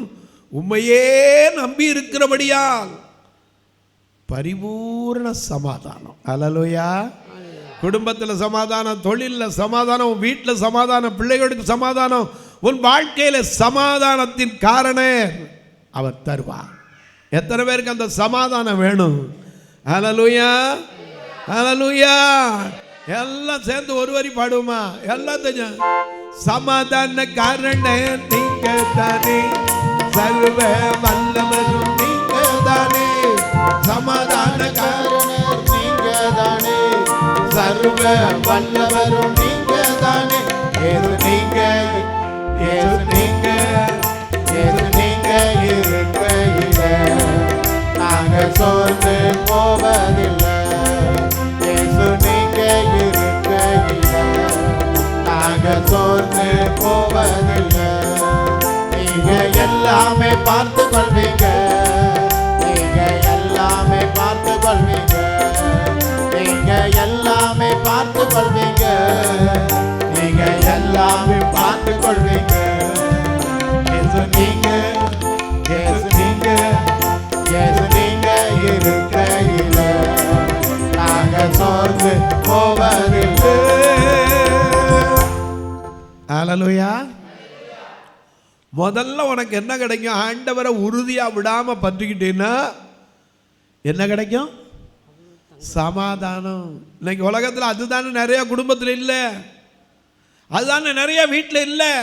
உம்மையே நம்பி இருக்கிறபடியால் பரிபூர்ண சமாதானம். அல்லேலூயா. குடும்பத்தில் சமாதானம், தொழிலில் சமாதானம், உன் வீட்டில் சமாதானம், பிள்ளைகளுக்கு சமாதானம், உன் வாழ்க்கையில் சமாதானத்தின் காரணர் அவர் தருவார். எத்தனை பேருக்கு அந்த சமாதானம் வேணும்? அல்லேலூயா, அல்லேலூயா. எல்லாம் சேர்ந்து ஒரு வரி பாடுவோமா? எல்லாம் தெரியும். சமாதான காரணர் நீங்க தானே, சர்வ வல்லவரும் நீங்க தானே. சமாதான காரணர் நீங்க தானே, சர்வ வல்லவரும் நீங்க தானே. ஏது நீங்க இருக்கையில நாங்க சோர்ந்து போவதில்லை. சோர்ந்து போவதில்லை. நீங்க எல்லாமே பார்த்து கொள்வீங்க, நீங்க எல்லாமே பார்த்து கொள்வீங்க, நீங்க எல்லாமே பார்த்து கொள்வீங்க, நீங்க எல்லாமே பார்த்து கொள்வீங்க. நீங்க இருக்கையில நாங்க சோர்ந்து போவதில்லை. அல்லேலூயா. முதல்ல உனக்கு என்ன கிடைக்கும்? ஆண்டவரை உறுதியா விடாம பற்றிக்கிட்டீன்னா என்ன கிடைக்கும்? சமாதானம். இன்னைக்கு உலகத்தில் அதுதானே நிறைய குடும்பத்தில் இல்லை, அதுதானே நிறைய வீட்டில் இல்லை.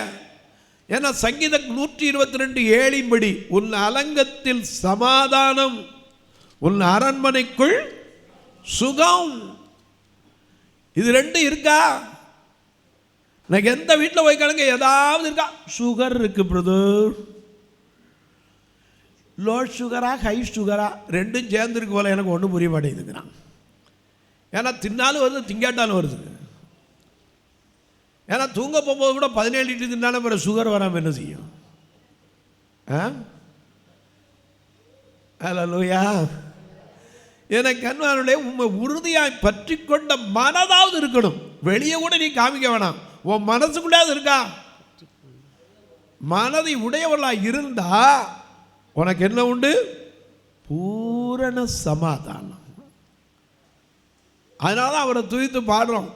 ஏன்னா சங்கீதம் 122:7 உன் அலங்கத்தில் சமாதானம், உன் அரண்மனைக்குள் சுகம். இது ரெண்டும் இருக்கா? எனக்கு எந்த வீட்டில் போய் கிடங்க ஏதாவது இருக்கா? சுகர் இருக்கு பிரதர். லோ சுகரா ஹை சுகரா ரெண்டும் சேர்ந்துருக்கு போல, எனக்கு ஒன்றும் புரிய மாட்டேங்குதுங்கிறான். ஏன்னா தின்னாலும் வருது, திங்காட்டாலும் வருது. ஏன்னா தூங்க போகும்போது கூட 17 லிட்டர் தின்னாலும் பிற சுகர் வராமல் என்ன செய்யும்? அல்லேலூயா. எனக்கு அன்பானவர்களே, உண்மை உறுதியாய் பற்றி கொண்ட மனதாவது இருக்கணும். வெளியே கூட நீ காமிக்க வேணாம், உன் மனசுக்குள்ளாவது இருக்கா? மனதை உடையவர்களாக இருந்தா உனக்கு என்ன உண்டு? பூரண சமாதானம். அதனால அவரை துதித்து பாடுறோம்.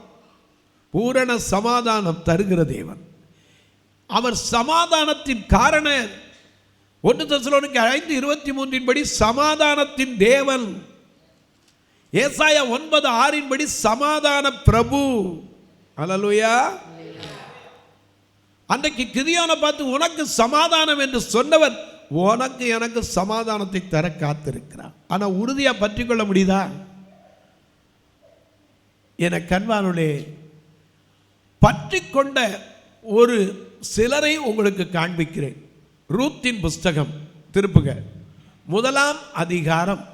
பூரண சமாதானம் தருகிற தேவன். அவர் சமாதானத்தின் காரணர். 1 தெசலோனிக்கேயர் 5:23 படி சமாதானத்தின் தேவன். ஏசாயா 9:6 படி சமாதான பிரபு. அல்லேலூயா. அன்றைக்கு கிதியோனை பார்த்து உனக்கு சமாதானம் என்று சொன்னவர் உனக்கு எனக்கு சமாதானத்தை தர காத்திருக்கிறார். ஆனால் உறுதியா பற்றி கொள்ள முடியுதா? என கண்வானுளே பற்றி கொண்ட ஒரு சிலரை உங்களுக்கு காண்பிக்கிறேன். ரூத்தின் புஸ்தகம் திருப்புக 1 அதிகாரம்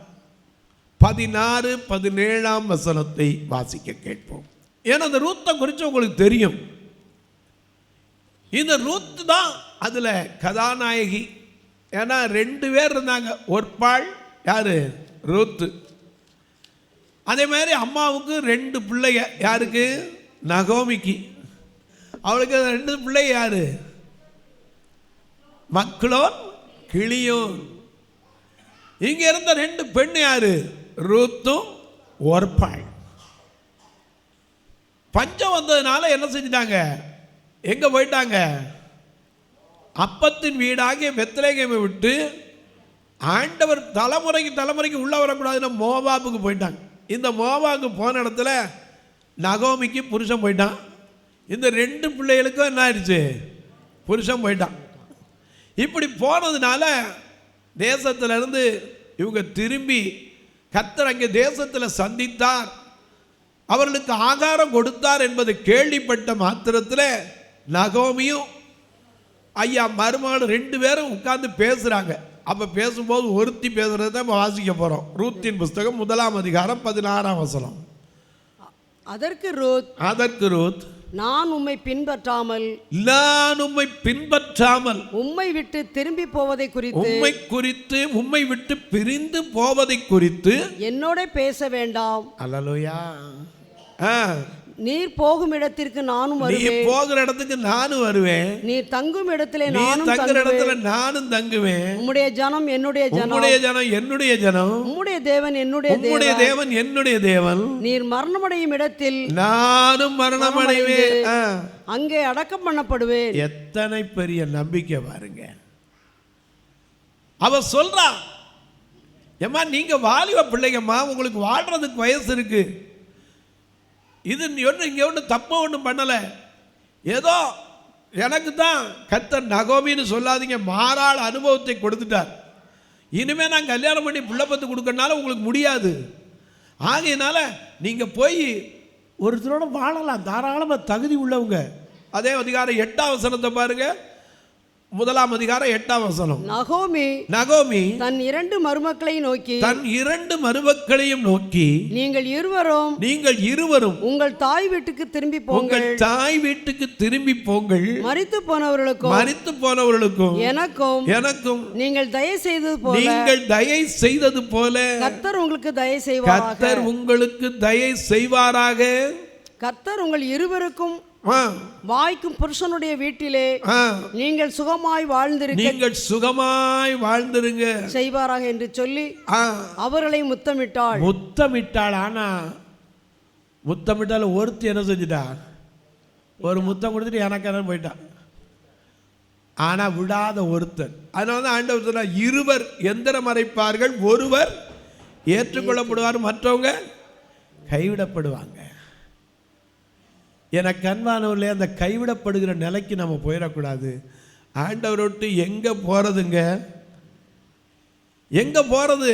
16-17 வசனத்தை வாசிக்க கேட்போம். ஏன்னா அந்த ரூத்தை குறித்து உங்களுக்கு தெரியும். இந்த ரூத் தான் அதுல கதாநாயகி. ஏன்னா 2 பேர் இருந்தாங்க. ஒர்பாள் யாரு? ரூத்து. அதே மாதிரி அம்மாவுக்கு 2 பிள்ளைங்க. யாருக்கு? நகோமிக்கு. அவளுக்கு 2 பிள்ளை யாரு? மக்லோன், கிளியோன். இங்க இருந்த 2 பெண் யாரு? ரூத்தும் ஒர்பாள். பஞ்சம் வந்ததுனால என்ன செஞ்சிட்டாங்க? எங்க போயிட்டாங்க? அப்பத்தின் வீடாகிய பெத்லகேமை விட்டு ஆண்டவர் தலைமுறைக்கு உள்ள வரக்கூடாதுன்னு மோவாபுக்கு போயிட்டாங்க. இந்த மோவாபுக்கு போன இடத்துல நகோமிக்கு புருஷன் போயிட்டான். இந்த 2 பிள்ளைகளுக்கும் என்ன ஆயிடுச்சு? புருஷன் போயிட்டான். இப்படி போனதுனால தேசத்திலிருந்து இவங்க திரும்பி கர்த்தர் அங்கே தேசத்தில் சந்தித்தார், அவர்களுக்கு ஆகாரம் கொடுத்தார் என்பதை கேள்விப்பட்ட மாத்திரத்தில் நகோமியும் ஐயா மருமகள் 2 பேரும் உட்கார்ந்து பேசுகிறாங்க. அப்போ பேசும்போது ஒருத்தி பேசுகிறத நம்ம வாசிக்க போகிறோம். ரூத்தின் புஸ்தகம் 1 அதிகாரம் 16 வசனம். அதற்கு ரூத் நான் உம்மை பின்பற்றாமல் உம்மை விட்டு திரும்பி போவதை குறித்து உம்மை விட்டு பிரிந்து போவதை குறித்து என்னோட பேச வேண்டாம். அல்லேலூயா. நீர் போகும் இடத்திற்கு நானும் வருவேன். நீ போகிற இடத்துக்கு நானும் வருவேன். நீ தங்கும் இடத்திலே நானும் தங்குவேன். உம்முடைய ஜனம் என்னுடைய ஜனம், என்னுடைய ஜனம். உம்முடைய தேவன் என்னுடைய தேவன். நீர் மரணமடையும் இடத்தில் நானும் மரணமடைவேன். அங்கே அடக்கம் பண்ணப்படுவேன். எத்தனை பெரிய நம்பிக்கை பாருங்க. அவ சொல்றா, ஏம்மா நீங்க வாலிப பிள்ளைங்கம்மா, உங்களுக்கு வாழ்றதுக்கு வயசு இருக்கு. இது இங்கே ஒன்றும் தப்பு ஒன்றும் பண்ணலை. ஏதோ எனக்கு தான் கர்த்தர் நகோமின்னு சொல்லாதீங்க, மாறாள அனுபவத்தை கொடுத்துட்டார். இனிமேல் நான் கல்யாணம் பண்ணி பிள்ளை பத்து கொடுக்கறனால உங்களுக்கு முடியாது. ஆகையினால நீங்கள் போய் ஒருத்தரோட வாழலாம், தாராளமாக தகுதி உள்ளவங்க. அதே அதிகாரம் 8 வசனத்தை பாருங்க. 1 அதிகாரம் 8 வசனம். நகோமி தன் 2 மருமக்களையும் நோக்கி நீங்கள் இருவரும் உங்கள் தாய் வீட்டுக்கு திரும்பி போங்கள். மரித்து போனவர்களுக்கும் எனக்கும் நீங்கள் தயை செய்தது போல கர்த்தர் உங்களுக்கு தயை செய்வாராக. கர்த்தர் உங்கள் இருவருக்கும் வாய்க்கும் புருஷனுடைய வீட்டிலே நீங்கள் சுகமாய் வாழ்ந்திருங்க செய்வாராக என்று சொல்லி அவர்களை முத்தமிட்டாள். ஆனா முத்தமிட்டால ஒருத்தி என்ன செஞ்சுட்டா? ஒரு முத்தம் கொடுத்துட்டு எனக்கு போயிட்டான். ஆனா விடாத ஒருத்தர். அதனால தான் ஆண்டவர் சொன்னார், இருவர் எந்திரம் அரைப்பார்கள், ஒருவர் ஏற்றுக்கொள்ளப்படுவார், மற்றவங்க கைவிடப்படுவாங்க. எனக்கு அன்பானவர்களே, அந்த கைவிடப்படுகிற நிலைக்கு நம்ம போயிடக்கூடாது. ஆண்டவரை விட்டு எங்கே போகிறதுங்க? எங்கே போகிறது?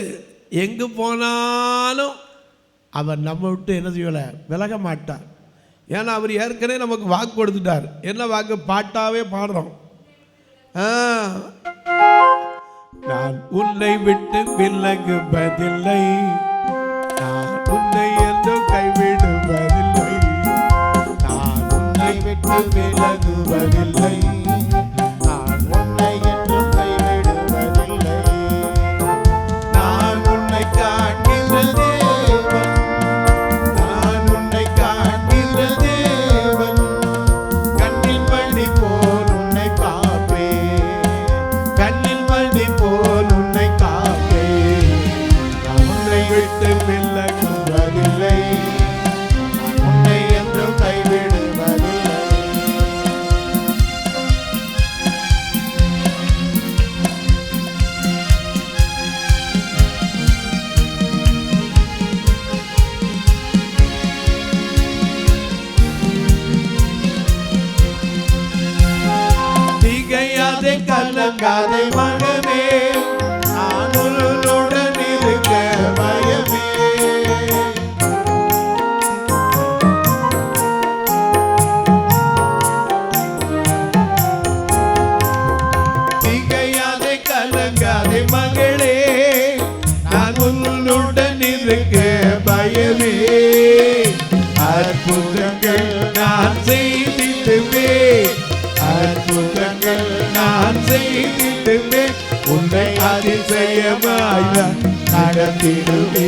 எங்கே போனாலும் அவர் நம்ம விட்டு என்ன செய்யலை? விலக மாட்டார். ஏன்னா அவர் ஏற்கனவே நமக்கு வாக்கு கொடுத்துட்டார். என்ன வாக்கு? பாட்டாவே பாடுறோம். நான் உன்னை விட்டு விலகுவதில்லை, நான் உன்னை என்றும் கைவிடுவதில்லை, விலகுவதில்லை, நான் உன்னை என்றும் கைவிடுவதில்லை. நான் உன்னை காண்கின்ற தேவன், கண்ணின் மணி போல் உன்னை காப்பேன். கலங்காதே மகனே, நான் உன்னுடன் இருக்க பயமே. திகையாதே கலங்காதே மகளே, நான் உன்னுடன் இருக்க பயமே. அற்புதங்கள் நான் செய்திடுவே, அற்புதங்கள் நான் செய்திடுவே, உன்னை அதிசயமாய் நான் நடத்திடுவே,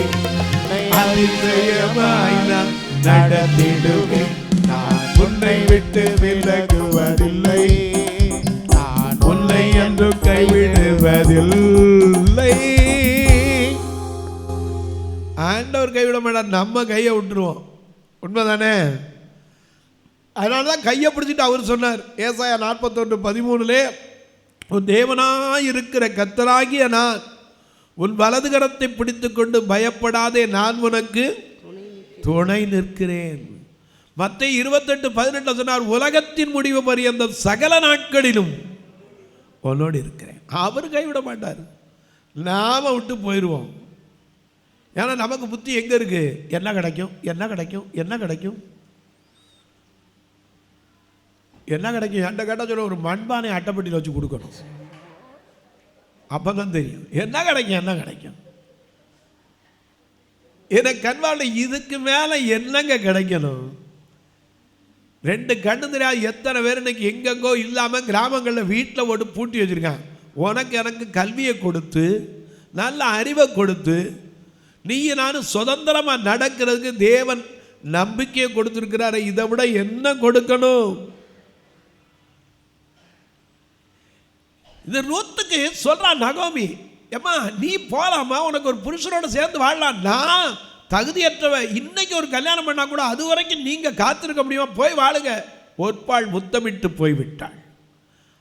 அதிசயமாய் நான் நடத்திடுவே. நான் உன்னை விட்டு விலகுவதில்லை, நான் உன்னை என்று கைவிடுவதில்லை. ஆண்டவர் கைவிட மாட்டார், நம்ம கையை விட்டுருவோம். உண்மைதானே? அதனால தான் கையை பிடிச்சிட்டு அவர் சொன்னார் ஏசாயா 41:13, உன் தேவனாய் இருக்கிற கர்த்தராகிய நான் உன் வலது கரத்தை பிடித்துக்கொண்டு பயப்படாதே, நான் உனக்கு துணை நிற்கிறேன். மத்தேயு 28:18 சொன்னார், உலகத்தின் முடிவு பரியந்தம் சகல நாட்களிலும் உன்னோடு இருக்கிறேன். அவர் கைவிட மாட்டார், நாம விட்டு போயிடுவோம். ஏன்னா நமக்கு புத்தி எங்கே இருக்கு? என்ன கிடைக்கும், என்ன கிடைக்கும், என்ன கிடைக்கும், என்ன கிடைக்கும். என்கிட்ட கேட்டால் சொல்ல, ஒரு மண்பானை அட்டைப்பட்டியில் வச்சு கொடுக்கணும், அப்போ தான் தெரியும் என்ன கிடைக்கும், என்ன கிடைக்கும். எனக்கு கண்வாழ இதுக்கு மேலே என்னங்க கிடைக்கணும்? 2 கண்ணு தெரியாது எத்தனை பேர் இன்னைக்கு எங்கெங்கோ இல்லாமல் கிராமங்களில் வீட்டில் போட்டு பூட்டி வச்சுருக்காங்க. உனக்கு எனக்கு கல்வியை கொடுத்து நல்ல அறிவை கொடுத்து நீ நானும் சுதந்திரமாக நடக்கிறதுக்கு தேவன் நம்பிக்கையை கொடுத்துருக்கிறாரு. இதை விட என்ன கொடுக்கணும்? இந்த ரூத்துக்கு சொல்றா நகோமி, ஏம்மா நீ போலாமா, உனக்கு ஒரு புருஷனோட சேர்ந்து வாழலாம், நான் தகுதியற்றவ, இன்னைக்கு ஒரு கல்யாணம் பண்ணா கூட அது வரைக்கும் நீங்க காத்திருக்க முடியுமா, போய் வாழுங்க. ஒற்பாள் முத்தமிட்டு போய்விட்டாள்.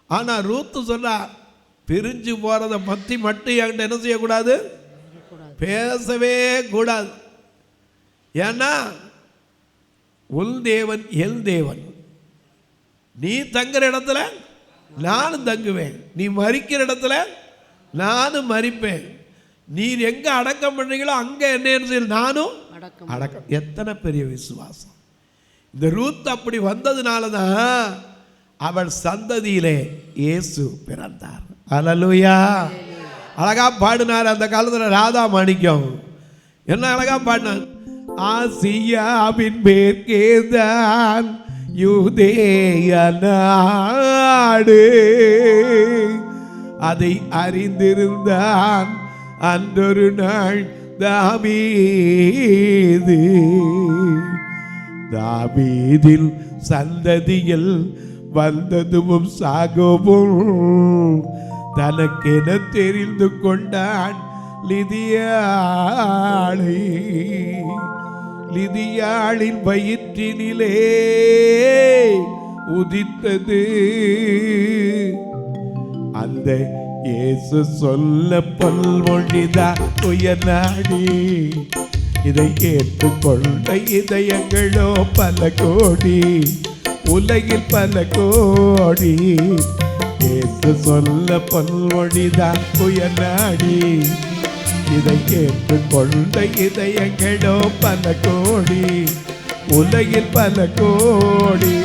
ஆனா ரூத்து சொல்றா, பிரிஞ்சு போறதை பற்றி மட்டும் என்கிட்ட என்ன செய்யக்கூடாது, பேசவே கூடாது. ஏன்னா உன் தேவன் என் தேவன், நீ தங்குற இடத்துல நானும் தங்குவேன், நீ மறிக்கிற இடத்துல நானும் மறிப்பேன், நீர் எங்க அடக்கம் பண்றீங்களோ அங்க என்ன நானும் அடக்கம். எத்தனை பெரிய விசுவாசம்! இந்த ரூத் அப்படி வந்ததுனால தான் அவள் சந்ததியிலே இயேசு பிறந்தார். அல்லேலூயா! அழகா பாடினார் அந்த காலத்தில் ராதா மாணிக்கம். என்ன அழகா பாடினார், ஆசியாவின் மேற்கேதான் யூதேய நாடு, அதை அறிந்திருந்தான் அன்றொரு நாள் தாவீது. தாவீதில் சந்ததியில் வந்ததும் சாகவும் தனக்கென தெரிந்து கொண்டான் லிதியாளை. லிதியாளின் வயிற்றினிலே உதித்தது அந்த இயேசு சொல்ல பல்மொழிதான் உயர் நாடி. இதை ஏற்றுக்கொண்ட இதயங்களோ பல கோடி, உலகில் பல கோடி. இயேசு சொல்ல பல்மொழிதான் உயர் நாடி. இதை ஏற்றுக்கொண்ட இதயங்களோ பல கோடி, உலகில் பல கோடி.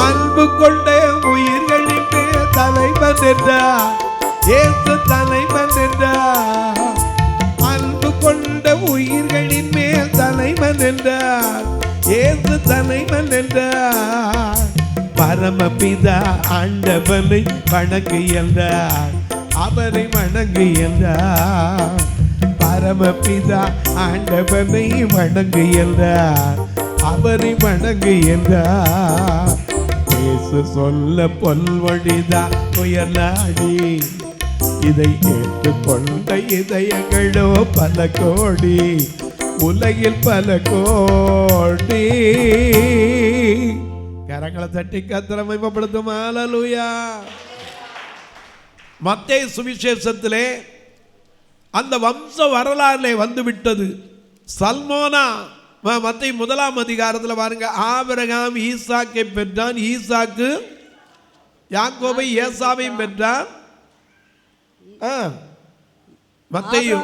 அன்பு கொண்ட உயிர்களின் தலைவன் என்றார் இயேசு, தலைவன் என்றார். அன்பு கொண்ட உயிர்களின் மேல் தலைவன் என்றார் இயேசு, தலைவன் என்றார். பரமபிதா ஆண்டவனை வணங்கு என்றார், அவரை வணங்கு என்றார். பரமபிதா ஆண்டவனை வணங்கு என்றார், அவரை வணங்கு என்றார். இயேசு சொல்ல பொல்வழிதா உயர் நாடி. இதை ஏற்றுக்கொண்ட இதயங்களோ பல கோடி, உலகில் பல கோடி. கரங்களை தட்டி கர்த்தரை மகிமைப்படுத்தும். அல்லேலூயா! மத்தேயு சுவிசேஷத்திலே அந்த வம்ச வரலாறுலே வந்து விட்டது. சல்மோனா மத்தேயு 1 அதிகாரத்தில் பாருங்க, ஆபிரகாம் ஈசாக்கை பெற்றான், ஈசாக்கு யாக்கோபை ஏசாவையும் பெற்றான். மத்தேயு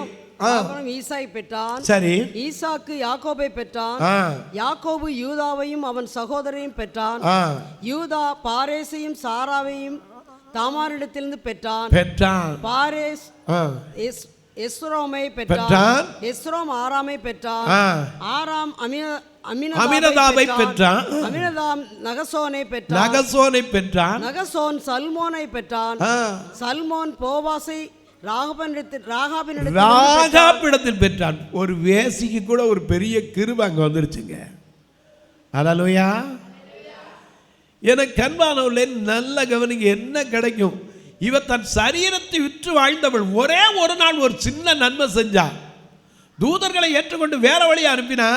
ஈசாயை பெற்றான், சரி, ஈசாக்கு யாக்கோபை பெற்றான், யாக்கோபு யூதாவையும் அவன் சகோதரையும் பெற்றான், யூதா பாரேசையும் சாராவையும் தாமாரிடத்திலிருந்து பெற்றான், பாரேஸ் எஸ்ரோமை பெற்றான், எஸ்ரோம் ஆராமை பெற்றான், ஆராம் அமினதாபை பெற்றான், அமினதாம் நகசோனை பெற்றான், நகசோன் சல்மோனை பெற்றான், சல்மோன் போவாசை ராகாபிடத்தில் பெற்றான். ஒரு வேசிக்கு கூட ஒரு பெரிய கிருபை அங்க வந்துருச்சுங்க. அல்லேலூயா. எனக்கு அன்பானவர்களே, நல்ல கவனிங்க, என்ன கிடைக்கும்? இவ தன் சரீரத்தை விற்று வாழ்ந்தவள் ஒரே ஒரு நாள் ஒரு சின்ன நன்மை செஞ்சா, தூதர்களை ஏற்றுக்கொண்டு வேற வழியை அனுப்பினா,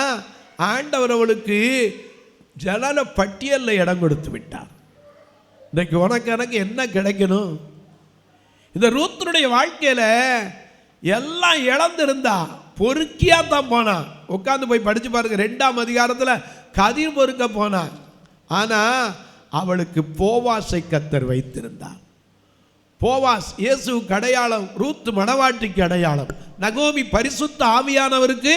ஆண்டவர் அவளுக்கு ஜனன பட்டியலில் இடம் கொடுத்து விட்டார். இன்றைக்கு உனக்கு எனக்கு என்ன கிடைக்கணும்? இந்த ரூத்தினுடைய வாழ்க்கையில எல்லாம் இழந்திருந்தா, பொறுக்கியா தான் போனான். உட்காந்து போய் படிச்சு பாருங்க, 2 அதிகாரத்தில் கதிர் பொறுக்க போனான். ஆனா அவளுக்கு போவாசை கர்த்தர் வைத்திருந்தார். போவாஸ் இயேசுவுக்கு அடையாளம், ரூத் மணவாட்டிக்கு அடையாளம், நகோமி பரிசுத்த ஆவியானவருக்கு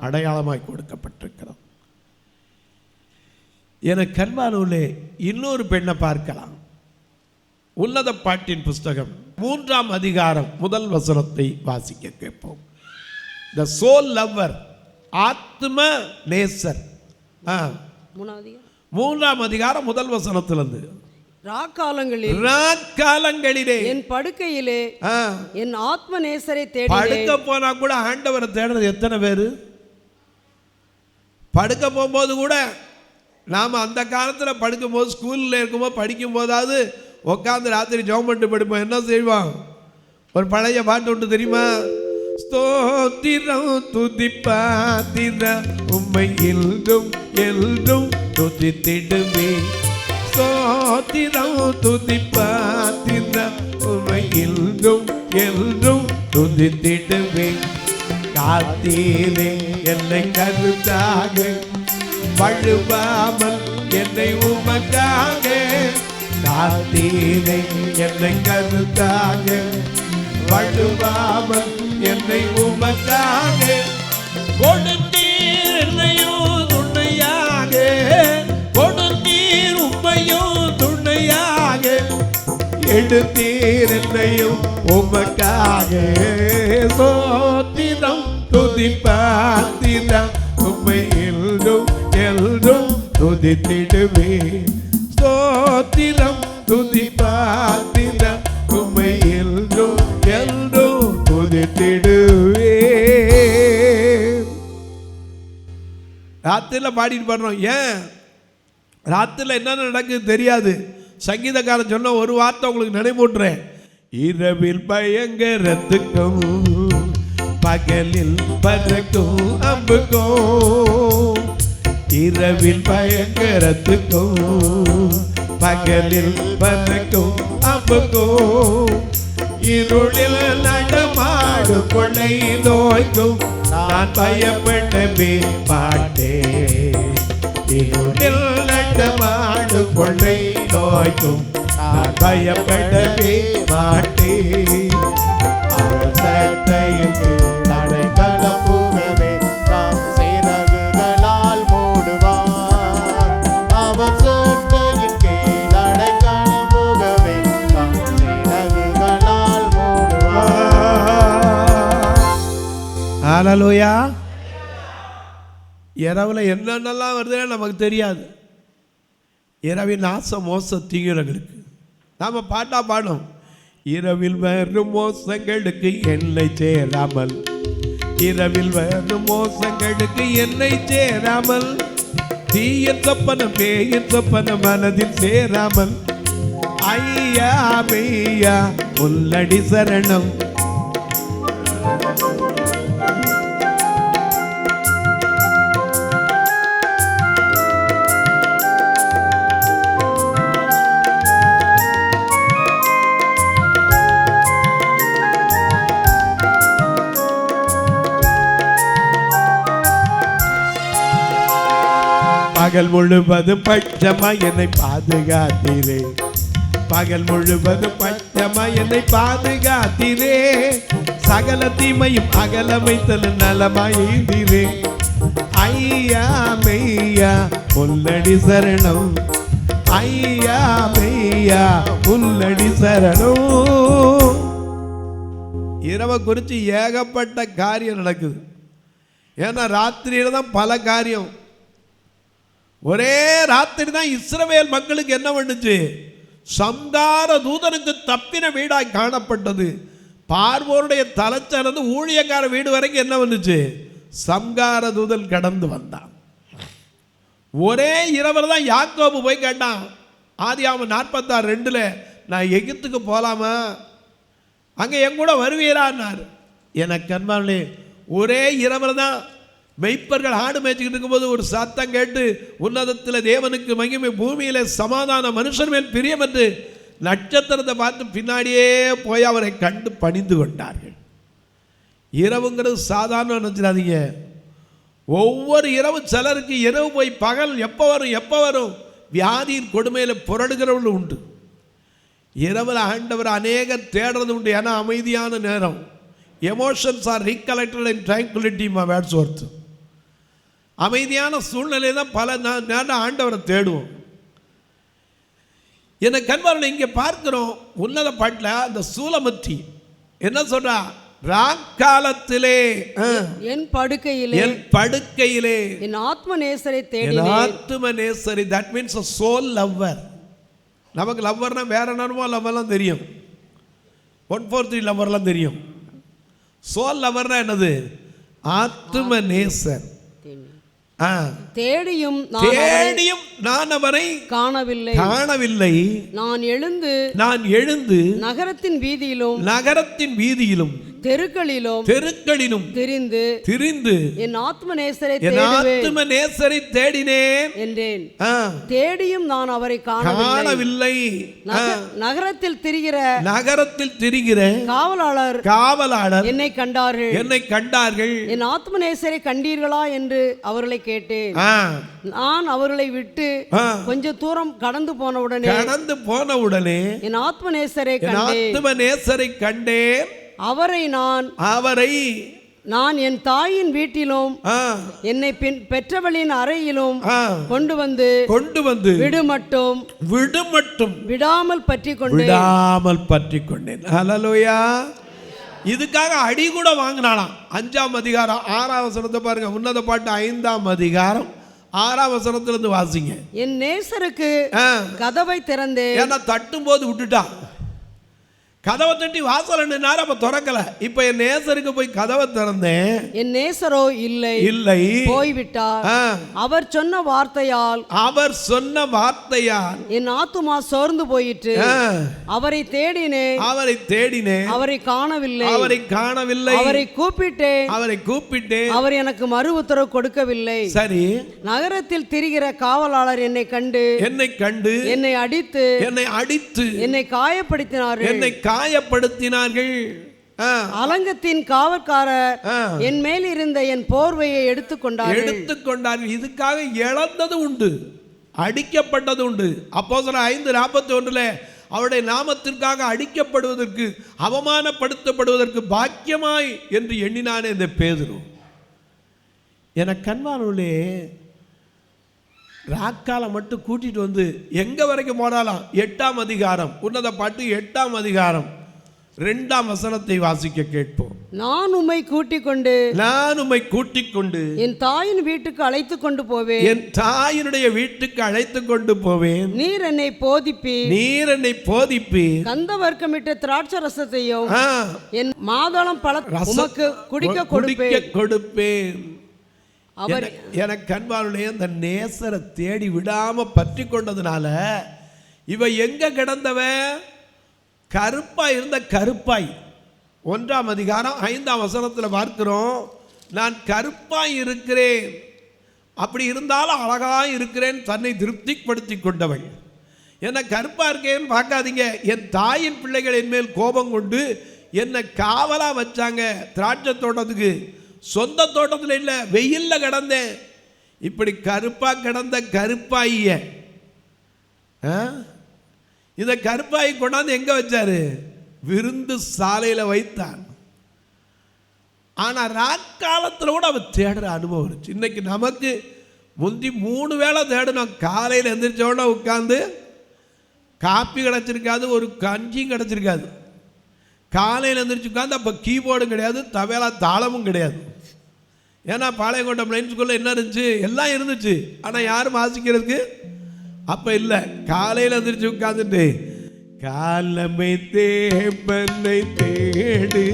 அடையாளமாய் கொடுக்கப்பட்டிருக்கிறது. எனக்கு அன்பானவர்களே, இன்னொரு பெண்ணை பார்க்கலாம். உன்னத பாட்டின் புஸ்தகம் 3 அதிகாரம் 1 வசனத்தை வாசிக்க கேட்போம். த சோல் லவ்வர், ஆத்ம நேசர். 3 அதிகாரம் 1 வசனத்திலிருந்து, ராக்காலங்களிலே என் படுக்கையிலே என் ஆத்ம நேசரை தேடி. படுக்க போனா கூட ஆண்டவரை தேடுறது எத்தனை பேரு? படுக்க போகும்போது கூட நாம் அந்த காலத்தில் படுக்கும்போது, ஸ்கூலில் இருக்கும்போது, படிக்கும் போதாவது உட்காந்து ராத்திரி ஜெபம் பண்ணிட்டு படுப்போம். என்ன செய்வான்? ஒரு பழைய பாட்டு உண்டு தெரியுமா? ஸ்தோத்திரம் துதிப்பாத்திர உம்மை எல்லும் எல்லும் துதித்திடுவே, ஸ்தோத்திரம் துதிப்பாத்திர உம்மை எல்லும் எல்லும் துதித்திடுவே, காத்தீரே என்னை கருத்தாக, வழுவாமல் என்னை உமக்காக, காத்தீரே என்னை கருத்தாக, வழுவாமல் என்னை உமக்காக, கொடுத்தீர் என்னையும் துணையாக, கொடுத்தீர் உம்மையும் துணையாக, எடுத்தீர் என்னையும் உமக்காக, சோத்திரம் துதிப்பாத்திரம் உம்மை எல்லும் எல்லும் துதித்திடுவே, ஸ்தோத்திரம் துதிப்பாத்திரம் உம்மை எல்லும் எல்லும் துதித்திடுவே. ராத்திரில பாடிட்டு பாடுறோம். ஏன்? ராத்திரில என்னென்ன நடக்குது தெரியாது. சங்கீதக்காரன் சொன்ன ஒரு வார்த்தை உங்களுக்கு நினைவூட்டுறேன். இரவில் பயங்கரத்துக்கும் பகலில் பறக்கும் அம்புக்கும், இரவில் பயங்கரத்துக்கும் பகலில் பறக்கும் அம்புக்கும், இருளில் நடமாடும் கொள்ளை நோய்க்கும் நான் பயப்படவே மாட்டேன், இருளில் நடமாடும் கொள்ளை நோய்க்கும் நான் பயப்படவே மாட்டேன், அவர் சட்டையின் தடை கலப்புகவே நாம் சிறகுகளால் மூடுவார், அவர் சட்டையின் கீழ் அடை கலப்புகவே நாம் சிறகுகளால் மூடுவார். ஹல்லேலூயா. இரவுல என்னென்னலாம் வருதுன்னு நமக்கு தெரியாது. இரவின் ஆசை மோச தீவிரங்களுக்கு நாம பாட்டா பாடும். இரவில் வரும் மோசங்களுக்கு என்னை சேராமல், இரவில் வரும் மோசங்களுக்கு என்னை சேராமல், தீயின் சொப்பனம் பேயின் சொப்பனம் மனதில் சேராமல், ஐயா மெய்யா முல்லடி சரணம். பகல் முழுவதும் பட்சமாய் என்னை பாதுகாத்தீரே, பகல் முழுவதும் பட்சமாய் என்னை பாதுகாத்தீரே, சகல தீமையும் அகல வைத்தல் நலமாயிரே. ஐயா மெய்யா உன்னடி சரணம், ஐயா மெய்யா உன்னடி சரணம். இரவை குறித்து ஏகப்பட்ட காரியம் நடக்குது. ஏன்னா ராத்திரியில தான் பல காரியம். ஒரே ராத்திரி தான் இஸ்ரவேல் மக்களுக்கு என்ன பண்ணுச்சு? சம்கார தூதனுக்கு தப்பின வீடாய் காணப்பட்டது. பார்வோருடைய தலைச்சனது ஊழியக்கார வீடு வரைக்கும் என்ன பண்ணுச்சு? சம்கார தூதன் கடந்து வந்தான். ஒரே இரவில் தான் யாக்கோபு போய் கேட்டான், ஆதியாகமம் 46:2, நான் எகிப்துக்கு போகலாமா, அங்கே என் கூட வருவீரான்னார். எனக்கு அன்பானே, ஒரே இரவில் தான் மெய்ப்பர்கள் ஆடு மேய்ச்சிக்கிட்டு இருக்கும்போது ஒரு சத்தம் கேட்டு, உன்னதத்தில் தேவனுக்கு மகிமை, பூமியில சமாதான, மனுஷன் மேல் பிரியம் என்று நட்சத்திரத்தை பார்த்து பின்னாடியே போய் அவரை கண்டு பணிந்து கொண்டார்கள். இரவுங்கிறது சாதாரண நினைச்சிடாதீங்க. ஒவ்வொரு இரவு சிலருக்கு இரவு போய் பகல் எப்போ வரும் வியாதியின் கொடுமையில் புரடுகிறவர்கள் உண்டு. இரவில் ஆண்டவர் அநேகர் தேடுறது உண்டு. ஏன்னா அமைதியான நேரம். எமோஷன்ஸ் ஆர் ரீகலெக்டட் இன் ட்ராங்குலிட்டி. வேர்ட்ஸ்வொர்த். அமைதியான சூழ்நிலை தான் பல நேரம் ஆண்டவரை தேடுவோம். என்னை கண்பார்களை இங்கே பார்க்கிறோம். உன்னத பாட்டில் அந்த சூலமத்தி என்ன சொல்றா? ராக்காலத்திலே என் படுக்கையிலே என் ஆத்ம நேசரை தேடினேன். ஆத்ம நேசரை, that means a soul lover. நமக்கு லவ்வர்னா வேற என்னமோ லவ்வர்லாம் தெரியும். 143 லவ்வர்லாம் தெரியும். சோல் லவ்வர்னா என்னது? ஆத்ம நேசர். தேடியும் நான் அவரை காணவில்லை. நான் எழுந்து நகரத்தின் வீதியிலும் தெருக்களிலும் திரிந்து என் ஆத்ம நேசரை தேடினேன் என்றேன். தேடியும் நான் அவரை காணவில்லை. நகரத்தில் திரிகிற காவலாளர் என்னை கண்டார்கள். என் ஆத்ம நேசரை கண்டீர்களா என்று அவர்களை கேட்டேன். நான் அவர்களை விட்டு கொஞ்சம் தூரம் கடந்து போன உடனே என் ஆத்ம நேசரை கண்டேன். அவரை நான் என் தாயின் வீட்டிலும் என்னை பெற்றவளின் அறையிலும் கொண்டு வந்து விடுமட்டும் விடாமல் பற்றி கொண்டேன். ஹல்லேலூயா. இதுக்காக அடி கூட வாங்கினாலாம். 5ஆம் அதிகாரம் 6ஆம் வசனத்தை பாருங்க. உன்னத பாட்டு 5ஆம் அதிகாரம் 6ஆம் வசனத்திலிருந்து வாசிங்க. என் நேசருக்கு கதவை திறந்தேன். ஏன்னா தட்டும் போது விட்டுட்டான். கதவை தட்டி வாசல் 2 நேரம் அப்ப திறக்கல. இப்ப என் நேசருக்கு போய் கதவை திறந்தேன். என் நேசரோ இல்லை போய்விட்டார். அவர் சொன்ன வார்த்தையால் என் ஆத்துமா சோர்ந்து போயிற்று. அவரை தேடினேன். அவரை காணவில்லை. அவரை கூப்பிட்டேன். அவர் எனக்கு மறு உத்தரவு கொடுக்கவில்லை. சரி. நகரத்தில் திரிகிற காவலாளர் என்னை கண்டு என்னை அடித்து என்னை காயப்படுத்தினார்கள். அலங்கத்தின் காவற்காரர் என் மேல் இருந்த என் போர்வையை எடுத்துக்கொண்டார்கள். இதுக்காக இழந்தது உண்டு, அடிக்கப்பட்டது உண்டு. அப்போஸ்தலர் 5:41 அவருடைய நாமத்திற்காக அடிக்கப்படுவதற்கு, அவமானப்படுத்தப்படுவதற்கு பாக்கியமாய் என்று எண்ணினானே இந்த பேதுரு. என கண்மானே ராக்கால மட்டும் கூட்டிட்டு வந்து எங்க வரைக்கும் போனாலாம்? 8ஆம் அதிகாரம் உன்னத பாட்டு 8ஆம் அதிகாரம் 2ஆம் வசனத்தை வாசிக்க கேட்போம். நான் உம்மை கூட்டிக் கொண்டு என் தாயின் வீட்டுக்கு அழைத்து கொண்டு போவேன். என் தாயினுடைய வீட்டுக்கு அழைத்து கொண்டு போவேன். நீர் என்னை போதிப்பீர். கந்த வர்க்கமிட்ட திராட்சை ரசத்தையும் என் மாதளம் பழ உமக்கு குடிக்க கொடுப்பேன். எனக்கு அன்பானுடைய அந்த நேசரை தேடி விடாம பற்றி கொண்டதுனால இவ எங்க கிடந்தவ? கருப்பாய் இருந்த கருப்பாய். 1ஆம் அதிகாரம் 5ஆம் வசனத்தில் பார்க்கிறோம். நான் கருப்பாய் இருக்கிறேன், அப்படி இருந்தாலும் அழகாய் இருக்கிறேன் தன்னை திருப்திப்படுத்தி கொண்டவள். என்ன கருப்பா இருக்கேன்னு பார்க்காதீங்க. என் தாயின் பிள்ளைகள் என் மேல் கோபம் கொண்டு என்னை காவலா வச்சாங்க. திராட்சை தோட்டத்துக்கு, சொந்த தோட்டத்தில் இல்லை, வெயில்ல கிடந்தேன். இப்படி கருப்பா கிடந்த கருப்பாயிய இந்த கருப்பாயி கொண்டாந்து எங்க வச்சாரு? விருந்து சாலையில் வைத்தான். ஆனால் ராக்காலத்தில் கூட அவன் தேடுற அனுபவம் இருந்துச்சு. இன்னைக்கு நமக்கு முந்தி 3 வேளை தேடணும். காலையில் எந்திரிச்சோட உட்காந்து காப்பி கிடச்சிருக்காது, ஒரு கஞ்சியும் கிடச்சிருக்காது. காலையில் எந்திரிச்சு உட்காந்து அப்போ கீபோர்டும் கிடையாது, தவேலா தாளமும் கிடையாது. ஏன்னா பாளையங்கோட்டை பிளைன் ஸ்கூலில் என்ன இருந்துச்சு? எல்லாம் இருந்துச்சு, ஆனால் யாரும் வாசிக்கிறதுக்கு அப்போ இல்லை. காலையில் எந்திரிச்சு உட்காந்துட்டு காலமை தேவனை தேடு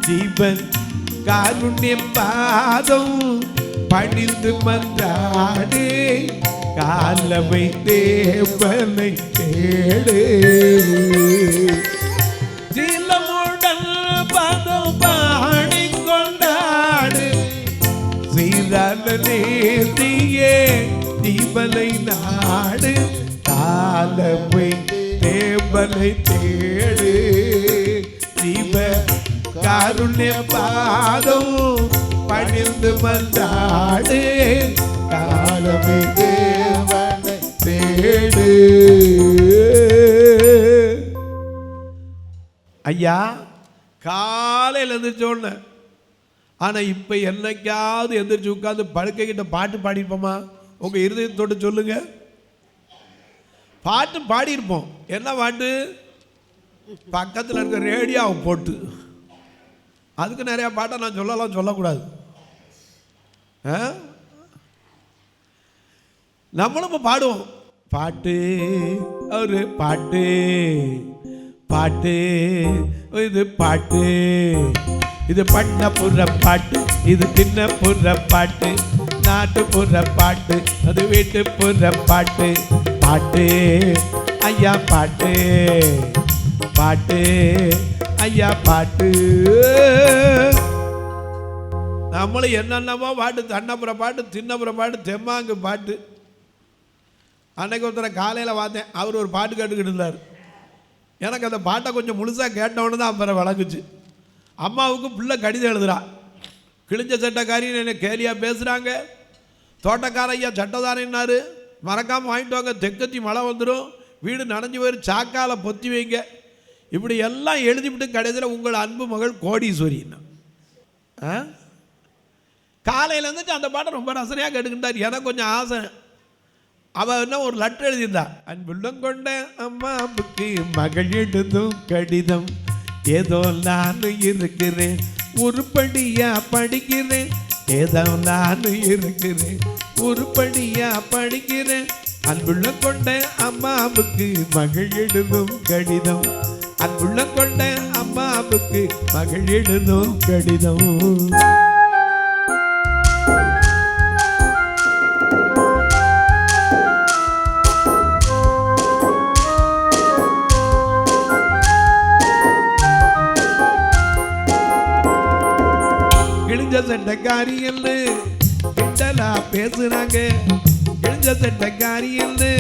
ஜீவன் காருண்ய பாதம் பணிந்து மன்றாடு, காலமை தேவனை தேடு சீலமுடன் பதம் பாடிக்கொண்டாடு, சீரான நேர்த்தியே தீபலை நாடு, காலமை தேவனை தேடு ஜீவ காருண்ய பாதம் பணிந்து மன்றாடு, காலமை தேவனை தேடு. ஐயா காலையில் எந்திரிச்சோன்னு, ஆனால் இப்போ என்னைக்காவது எந்திரிச்சு உட்காந்து படுக்கைக்கிட்ட பாட்டு பாடியிருப்போமா? உங்கள் இருதயத்தோடு சொல்லுங்க. பாட்டு பாடியிருப்போம். என்ன பாட்டு? பக்கத்தில் இருக்க ரேடியோவை போட்டு. அதுக்கு நிறையா பாட்டை நான் சொல்லக்கூடாது. நம்மளும் இப்போ பாடுவோம் பாட்டு. ஒரு பாட்டு பாட்டு இது பாட்டு, இது பண்ண புற பாட்டு, இது சின்ன புற பாட்டு, நாட்டு புற பாட்டு, அது வீட்டு புற பாட்டு. பாட்டு ஐயா பாட்டு, பாட்டு ஐயா பாட்டு. நம்மளும் என்னென்னமோ பாட்டு, தன்னப்புற பாட்டு, தின்னப்புற பாட்டு, தெம்மாங்கு பாட்டு. அன்னைக்கு ஒருத்தரை காலையில் பார்த்தேன், அவர் ஒரு பாட்டு கேட்டுக்கிட்டு இருந்தார். எனக்கு அந்த பாட்டை கொஞ்சம் முழுசாக கேட்டவொன்னு தான் அப்புறம் விளங்குச்சு. அம்மாவுக்கு பிள்ளை கடிதம் எழுதுறா. கிழிஞ்ச சட்டைக்காரின்னு என்ன கேலியாக பேசுகிறாங்க. தோட்டக்கார ஐயா சட்டைதானேன்னாரு, மறக்காமல் வாங்கிட்டு வாங்க, தெக்கத்தி மழை வந்துடும், வீடு நனைஞ்சு போயிடும், சாக்கால பொத்தி வைங்க, இப்படி எல்லாம் எழுதிவிட்டு கடைசியில் உங்கள் அன்பு மகள் கோடீஸ்வரின்னா. காலையில் இருந்துச்சு அந்த பாட்டை ரொம்ப ரசனையாக கேட்டுக்கிட்டார். எனக்கு கொஞ்சம் ஆசை. அவள் என்ன ஒரு லெட்டர் எழுதியிருந்தா, அன்புள்ளம் கொண்ட அம்மாவுக்கு மகள் எழுதும் கடிதம், ஏதோ நான் இருக்கிறேன் உருப்படியா படிக்கிறேன், ஏதோ நான் இருக்கிறேன் உருப்படியா படிக்கிறேன், அன்புள்ளம் கொண்ட அம்மாவுக்கு மகள் எழுதும் கடிதம், அன்புள்ளம் கொண்ட அம்மாவுக்கு மகள் எழுதும் கடிதம். கிழிஞ்ச சட்டக்காரியன்னு கிண்டலா பேசுறாங்க, கிழிஞ்ச சட்டக்காரியன்னு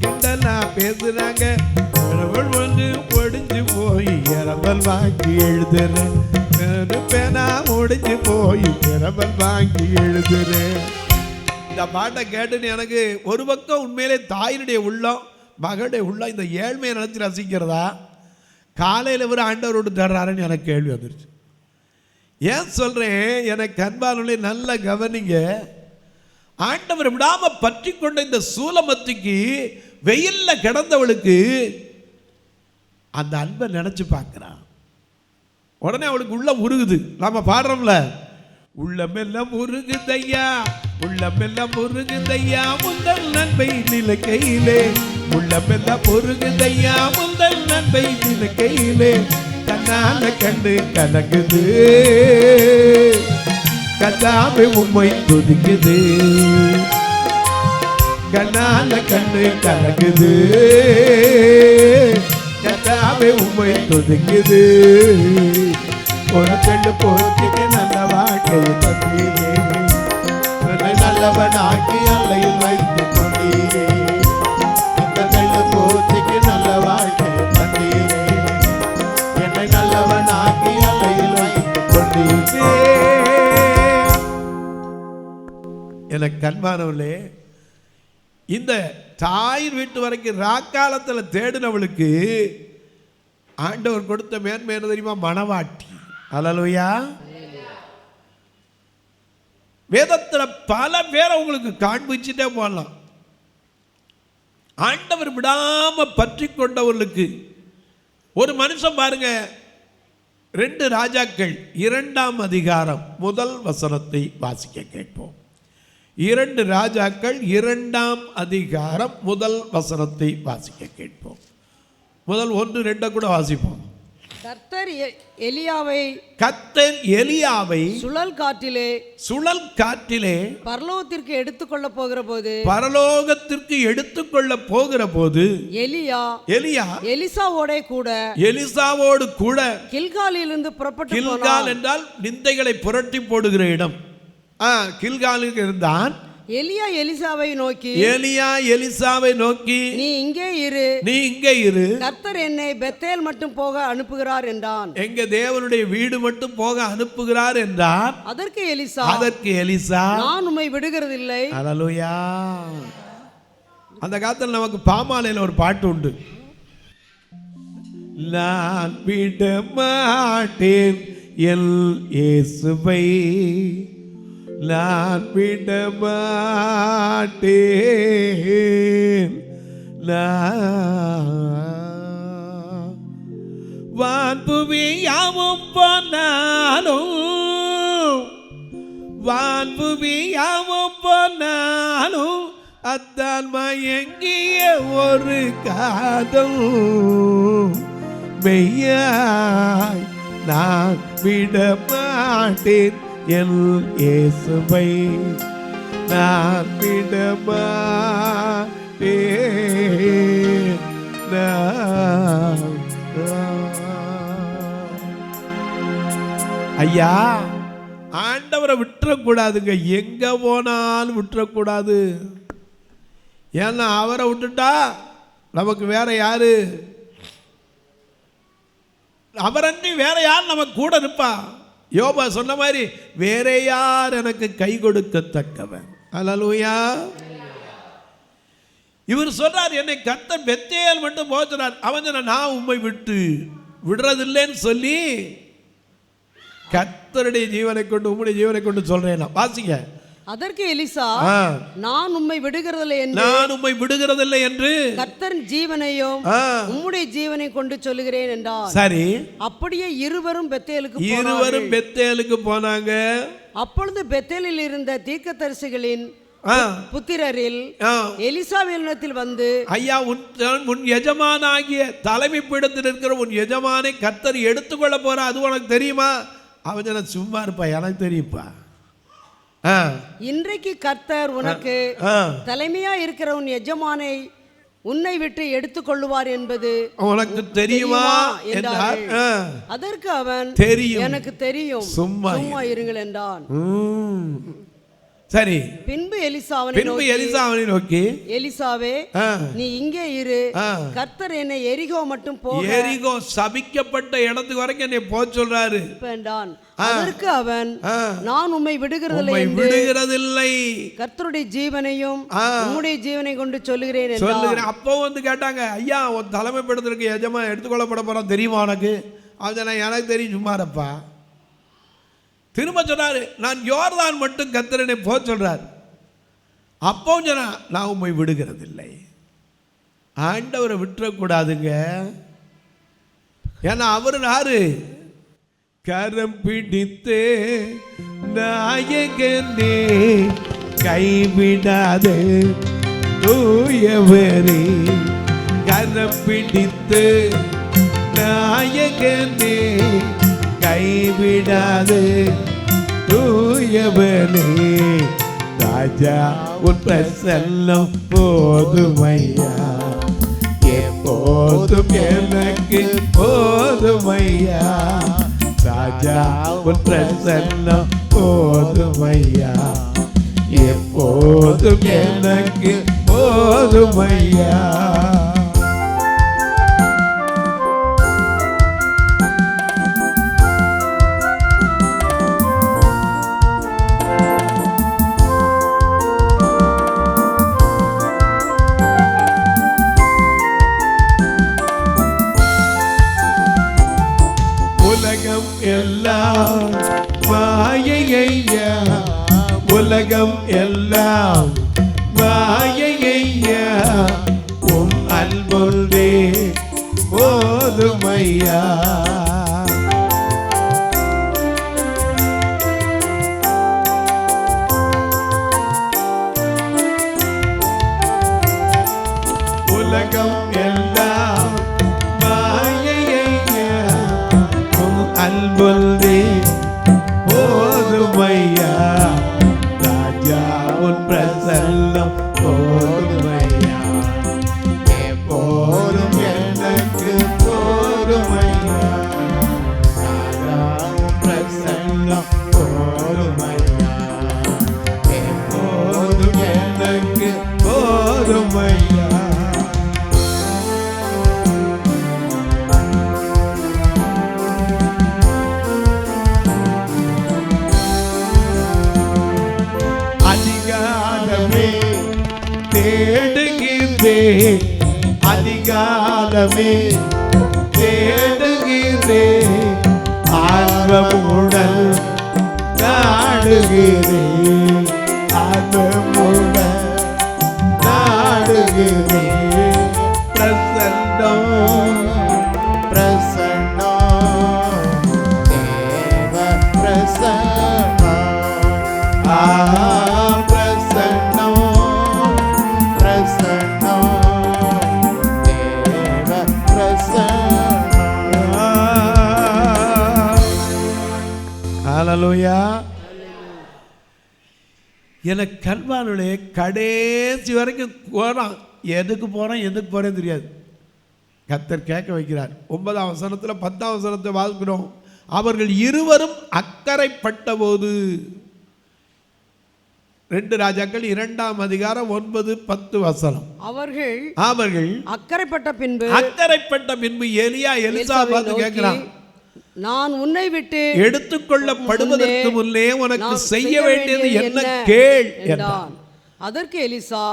கிண்டலா பேசுறாங்க, வந்து ஒடிஞ்சு போய் இரவல் வாங்கி எழுதுறேன், பேனா ஒடிஞ்சு போய் இரவல் வாங்கி எழுதுறேன். இந்த பாட்டை கேட்டுன்னு எனக்கு ஒரு பக்கம் உண்மையிலே தாயினுடைய உள்ளம், மகளுடைய உள்ளம் இந்த ஏழ்மையை நினைச்சு ரசிக்கிறதா, காலையில் இவர் ஆண்டவரோடு தர்றாருன்னு எனக்கு கேள்வி வந்துருச்சு. ஏன் சொல்றேன்? எனக்கு அன்பானவர்களே நல்ல கவனிங்க. ஆண்டவர் விடாம பற்றி கொண்ட இந்த சூலமத்திக்கு வெயில்ல கிடந்தவளுக்கு அந்த அன்பை நினைச்சு பார்க்கிறான். உடனே அவளுக்கு உள்ள உருகுது. நாம பாடுறோம்ல, உள்ளமெல்லாம் உருகுதையா, உள்ளமெல்லாம் உருகுதையா முந்தல் நன்மை நிலைக்கையிலே, உள்ளமெல்லாம் உருகுதையா முந்தல் நன்மை நிலைக்கையிலே, கண்ணால கண்டு கலங்குது கதாமை உம்மை துதிக்குது, கண்ணால கண்டு கலங்குது கதாமை உம்மை துதிக்குது, ஒரு பெண்ணு போட்டிக்கு நல்ல வாழ்க்கையை தந்தீரே, நல்லவனாக்கி அல்லையில் வைத்து கொண்டீரே, இந்த பெண்ணு போட்டிக்கு நல்ல வாழ்க்கையை தந்தீரே, என்னை நல்லவனாக்கி அல்லையில் வைத்து கொண்டீரே. எனக்கு கண்பானவர்களே, இந்த தாயின் வீட்டு வரைக்கும் ராக்காலத்தில் தேடினவளுக்கு ஆண்டவர் கொடுத்த மேன்மை என்ன தெரியுமா? மணவாட்டி. அல்லேலூயா. வேதத்தில் பல பேரை உங்களுக்கு காண்பிச்சுட்டே போகலாம். ஆண்டவர் விடாம பற்றி கொண்டவர்களுக்கு ஒரு மனுஷன் பாருங்க, 2 ராஜாக்கள் 2ஆம் அதிகாரம் 1 வசனத்தை வாசிக்க கேட்போம். 2 ராஜாக்கள் 2ஆம் அதிகாரம் 1 வசனத்தை வாசிக்க கேட்போம். முதல் 1, 2 கூட வாசிப்போம். கர்த்தர் எலியாவை சுழல் காற்றிலே பரலோகத்திற்கு எடுத்துக்கொள்ள போகிற போது எலியா எலிசாவோடு கூட கில்காலிலிருந்து புறப்பட்டு, கில்கால் என்றால் நிந்தைகளை புரட்டி போடுகிற இடம். கில்காலுக்கு இருந்தான். எலியா எலிசாவை நோக்கி நீ இங்கே இரு, கர்த்தர் என்னை பெத்தேல் மட்டும் போக அனுப்புகிறார் என்றான். எங்க தேவனுடைய வீடு மட்டும் போக அனுப்புகிறார் என்றார். அதற்கு எலிசா நான் உம்மை விடுகிறதில்லை. அல்லேலூயா. அந்த காலத்தில் நமக்கு பாமாலையில் ஒரு பாட்டு உண்டு. நான் விட மாட்டேன் என் இயேசுவை, நான் விட மாட்டேன், வான்புவி யாவும் போனாலும் அத்தான் மயங்கிய ஒரு காதல் மெய்யாய் நான் விட மாட்டேன் என் இயேசுவை, நான் விட மாட்டேன். ஐயா, ஆண்டவரை விட்டுறக்கூடாதுங்க. எங்க போனாலும் விட்டுறக்கூடாது. ஏன்னா அவரை விட்டுட்டா நமக்கு வேற யாரு? அவரன்றி வேற யார் நமக்கு கூட இருப்பா? யோபா சொன்ன மாதிரி வேற யார் எனக்கு கை கொடுக்கத்தக்கவன்? அல்லேலூயா. இவர் சொல்றார், என்னை கர்த்தர் பெத்தேல் மட்டும் போகிறார். அவன் நான் உம்மை விடுறதில்லைன்னு சொல்லி கர்த்தருடைய ஜீவனை கொண்டு உம்முடைய ஜீவனை கொண்டு சொல்றேன். வாசிங்க. அதற்கு எலிசா நான் உம்மை விடுகிறதில்லை என்று கர்த்தர் ஜீவனையும் உம்முடைய ஜீவனை கொண்டு சொல்லுகிறேன் என்றார். சரி, அப்படியே இருவரும் பெத்தேலுக்கு போனாங்க. அப்பொழுது பெத்தேலில் இருந்த தீர்க்கதரிசிகளின் புத்திரரில் எலிசாவினிடத்தில் வந்து, ஐயா, உன் எஜமானாகிய தலைமை பீடத்தில் இருக்கிற உன் எஜமானை கர்த்தர் எடுத்துக்கொள்ள போற, அது உனக்கு தெரியுமா? அவன் சும்மா இருப்பா, எனக்கு தெரியுப்பா. இன்றைக்கு கர்த்தர் உனக்கு தலைமையா இருக்கிற உன் எஜமானை உன்னை விட்டு எடுத்துக்கொள்ளுவார் என்பது உனக்கு தெரியுமா என்றார். அதற்கு அவன், எனக்கு தெரியும், சும்மா இருங்கள் என்றான். சரி, பின்பு எலிசாவை நோக்கி எலிசாவே, நீ இங்கே இரு, கர்த்தர் என்னை எரிகோ மட்டும் எரிகோ சபிக்கப்பட்ட இடத்துக்கு வரைக்கும் என்னை போக சொல்றாரு என்றான். அதற்கு அவன், நான் உம்மை விடுகிறதில்லை, கர்த்தருடைய ஜீவனையும் உம்முடைய ஜீவனை கொண்டு சொல்லுகிறேன் என்றான். அப்போ வந்து கேட்டாங்க, ஐயா, உன் தலைமை படத்திற்கு எஜமா எடுத்துக்கொள்ளப்பட போறான் தெரியுமா உனக்கு? அவன், எனக்கு தெரியும், சும்மாரப்பா. திரும்ப சொன்னாரு, நான் யோர்தான் மட்டும் கர்த்தரனை போக சொல்றார். அப்போ சொன்னா, நான் உம்மை விடுகிறதில்லை. ஆண்டவரை விட்டுறக்கூடாதுங்க. ஏன்னா அவர் யாரு? கரம் பிடித்து நாயகனே கைவிடாது தூயவரே, கரம் பிடித்து நாயகனே கைவிடாது தூயவனே, ராஜா உன் பிரசன்னம் போதுமையா, எப்போதும் எனக்கு போதுமையா, ராஜா உன் பிரசன்னம் போதுமையா, எப்போதும் எனக்கு போதுமையா. எல்லாம் மாயையா, உலகம் எல்லாம் மாயையா, உம் அன்பொன்றே போதுமையா. உலகம் எல்லாம் மாயையா, உம் அன்பொன்றே போதுமையா. ராஜா உன் பிரசன்னம் போதுமையா, எப்போதும் எனக்கு போதுமையா. ராஜா உன் பிரசன்னம் போதுமையா, எப்போதும் எனக்கு போதுமையா. அதிகாலமே தேடுகிறேன், அதிகாலமே தேடுகிறேன், ஆர்வமுடன் நாடுகிறேன், ஆர்வமுடன் நாடுகிறேன். பிரசன்னம் பிரசன்னம் தேவ பிரசன்னம், பிரசன்னம் பிரசன்னம் தேவ பிரசன்னம். ஹல்லேலூயா. எனக்கு கண்பானுடைய கடைசி வரைக்கும் போகிறான், எதுக்கு போகிறேன்னு தெரியாது. கர்த்தர் கேட்க வைக்கிறார். 9ஆம் வசனத்தில் 10ஆம் வசனத்தை வாசிக்கிறோம். அவர்கள் இருவரும் அக்கறைப்பட்ட போது, 2 ராஜாக்கள் 2ஆம் அதிகாரம் 9, 10 வசனம். அவர்கள் அக்கறைப்பட்ட பின்பு எலியா எலிசா பார்த்து கேட்கிறான், நான் உன்னை விட்டு எடுத்துக்கொள்ளப்படுவதற்கு முன்னே உனக்கு செய்ய வேண்டியது என்ன கேள் என்றான். அதற்கு எலிசா,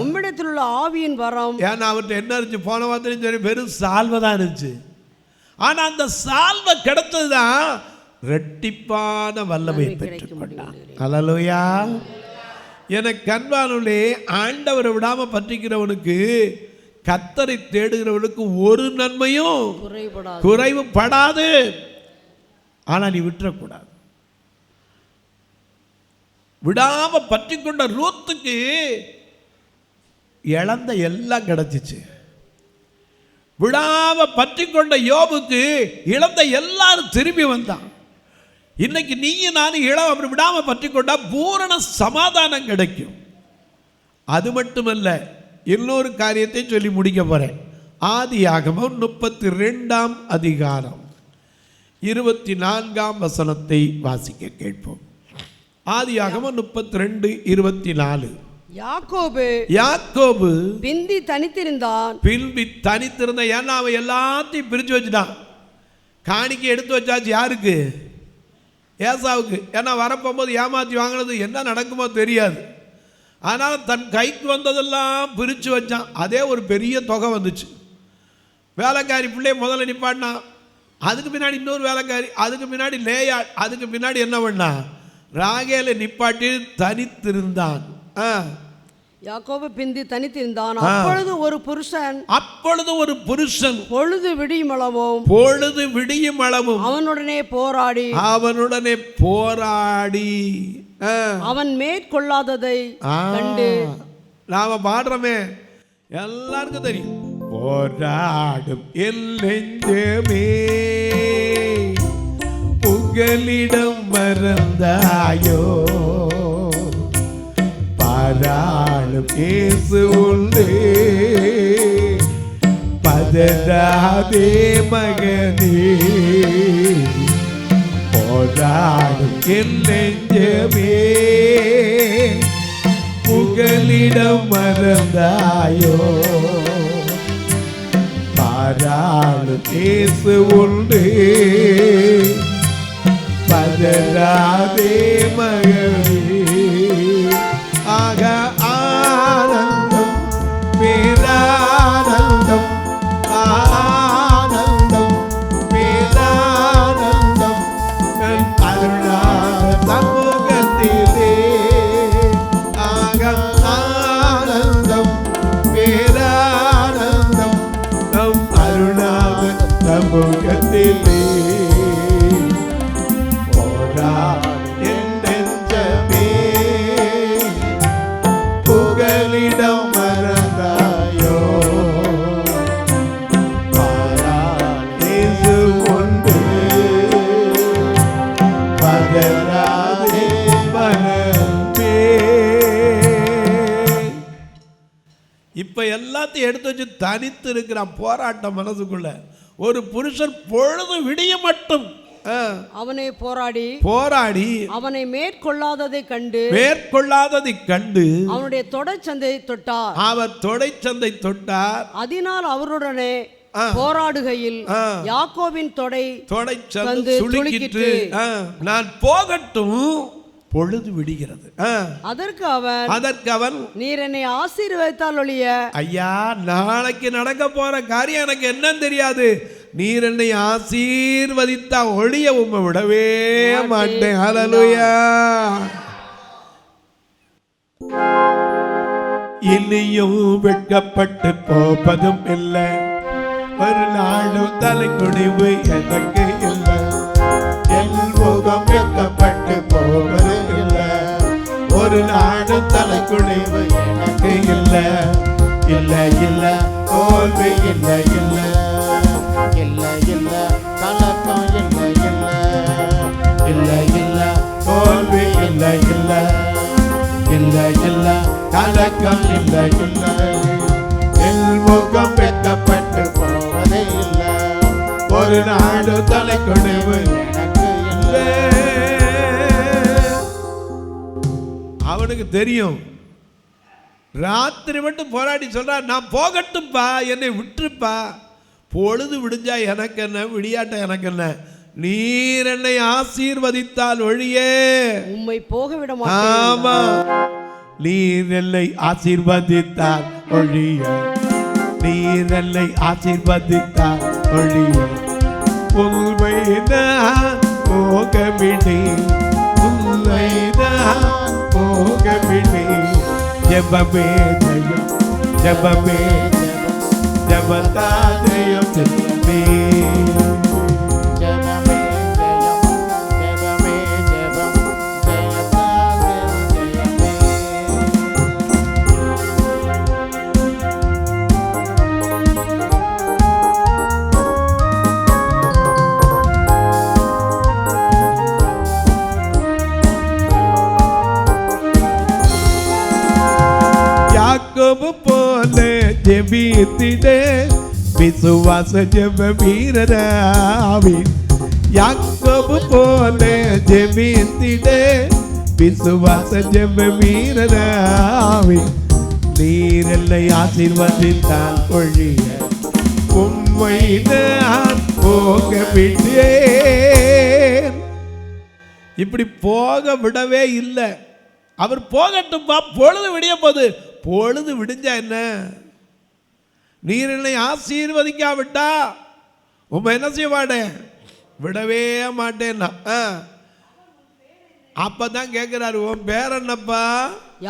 உம்மிடத்தில் உள்ள ஆவியின் வரம். ஏன்னா அவர்கிட்ட என்ன இருந்துச்சு, போன வாரத்திலும் சரி வெறும் சால்வை தான் இருந்துச்சு. ஆனா அந்த சால்வை கிடைத்ததுதான் ரெட்டிப்பான வல்லமை பெற்றுக்கொண்டான். ஹல்லேலூயா. எனக்கு கண்பானுள்ளே ஆண்டவரை விடாம பற்றிக்கிறவனுக்கு, கர்த்தரை தேடுகிறவனுக்கு ஒரு நன்மையும் குறைவுபடாது. ஆனா நீ விட்டுறக்கூடாது. விடாம பற்றி கொண்ட ரூத்துக்கு இழந்த எல்லாம் கிடைச்சிச்சு. விடாம பற்றி கொண்ட யோபுக்கு இழந்த எல்லாரும் திரும்பி வந்தான். இன்னைக்கு நீயும் நானும் அப்படி விடாம பற்றி கொண்டா பூரண சமாதானம் கிடைக்கும். அது மட்டுமல்ல, இன்னொரு காரியத்தை சொல்லி முடிக்க போறேன். ஆதியாகமம் 32ஆம் அதிகாரம் 24ஆம் வசனத்தை வாசிக்க கேட்போம். ஆதியாகமம் 32:24. யாக்கோபு பிந்தி தனித்திருந்தான். ஏன்னா அவன் எல்லாத்தையும் பிரிச்சு வச்சுட்டான். காணிக்கை எடுத்து வச்சாச்சு. யாருக்கு? ஏசாவுக்கு. ஏன்னா வரப்போகும்போது ஏமாற்றி வாங்கினது என்ன நடக்குமோ தெரியாது. ஆனால் தன் கைக்கு வந்ததெல்லாம் பிரித்து வச்சான். அதே ஒரு பெரிய தொகை வந்துச்சு. வேலைக்காரி பிள்ளைய முதல்ல நிப்பாட்டினா, அதுக்கு பின்னாடி இன்னொரு வேலைக்காரி, அதுக்கு பின்னாடி லேயா, அதுக்கு பின்னாடி என்ன பண்ணா, ராகேலை நிப்பாட்டி தனித்திருந்தான். யாக்கோபு பிந்தி தனித்திருந்தான். அப்பொழுது ஒரு புருஷன் பொழுது விடியும் அளவும் அவனுடனே போராடி அவன் மேற்கொள்ளாததை கண்டு. நாம பாடுறோமே, எல்லாருக்கும் தெரியும். போராடும் என் நெஞ்சமே புகலிடம் மறந்தாயோ, பாராளும் இயேசு உண்டு, பதறாதே மகனே. போராடும் என் நெஞ்சமே புகலிடம் மறந்தாயோ, பாராளும் இயேசு உண்டு, பதறாதே மகனே. ஆக ஆனந்தம் பேரானந்தம், ஆனந்தம் பேரானந்தம், போராடு என் நெஞ்சமே, புகலிடம் மறந்தாயோ, பாராதேசு உண்டு, பகராதே மனமே. இப்ப எல்லாத்தையும் எடுத்து வச்சு தனித்து இருக்கிறான் போராட்டம் மனசுக்குள்ள. ஒரு புருஷன் பொழுது விடிய மட்டும் அவனை போராடி அவனை மேற்கொள்ளாததை கண்டு அவனுடைய தொடைச்சந்தை தொட்டார். அவர் தொடைச்சந்தை தொட்டார். அதனால் அவருடனே போராடுகையில் யாக்கோபின் தொடைச்சந்தை சுளுக்கிற்று. நான் போகட்டும், பொழுது விடுகிறது. அதற்கு அவன் நீர் என்னை ஆசீர்வதித்தால் ஒழிய, ஐயா நாளைக்கு நடக்க போற காரியம் எனக்கு என்னன்னு தெரியாது, நீர் என்னை ஆசீர்வதித்தா ஒழிய உம்மை விடவே மாட்டேன். ஹல்லேலூயா. இனியும் வெட்கப்பட்டு போவதும் இல்லை, ஒரு நாளும் தலைக்குடிவு எனக்கு இல்லை. என் முகம் வெட்கப்பட்டு போவது இல்லை, ஒரு நாளும் தலைக்குடிவு எனக்கு இல்லை. இல்லை இல்லை தோல்வி இல்லை, இல்லை இல்லை இல்லை கலக்கம் இல்லை, இல்லை இல்லை இல்லை தோல்வி இல்லை, இல்லை இல்லை இல்லை கலக்கம் இல்லை, இல்லை. என் முகம் வெட்கப்பட்டு போவதே இல்லை, ஒரு நாடு தலைக்குடிவு எனக்கு இல்லை. அவனுக்கு தெரியும். ராத்திரி மட்டும் போராடி சொல்றான், நான் போகட்டும்பா, என்னை விட்டுருப்பா, பொழுது விடிஞ்சா எனக்கு என்ன, விடியாட்ட எனக்கு என்ன, நீர் என்னை ஆசீர்வதித்தால் ஒழியே உம்மை போக விட மாட்டேன். ஆமா, நீர் என்னை ஆசீர்வதித்தால் ஒழிய, நீர் என்னை ஆசீர்வதித்தால் ஒழிய உண்மைதான் போகவிடே, உண்மைதான் போகவிடே. ஜெபமே ஜெயம், ஜெபமே ஜெபதாதயம் ஜெபமே, ஜெபமே ஜெயம், ஜெபமே ஜெபம் ஜெயதாதயம் ஜெயமே. யாக்கோபு போல ஜெபித்திட விசுவாச ஜெப வீரராவின். யாக்கோபு போல ஜெபித்திட விசுவாச ஜெப வீரராவின். நீர் என்னை ஆசீர்வதித்தால் ஒழிய உம்மை நான் போக விட்டேன். இப்படி போக விடவே இல்லை. அவர் போகட்டும்பா, பொழுது விடிய போது. பொழுது விடிஞ்சா என்ன, நீர் என்னை ஆசீர்வதிக்காவிட்டா உம்மை என்ன செய்ய மாட்டேன், விடவே மாட்டேன்னா. அப்பதான் கேட்கிறாரு, உன் பேர் என்னப்பா?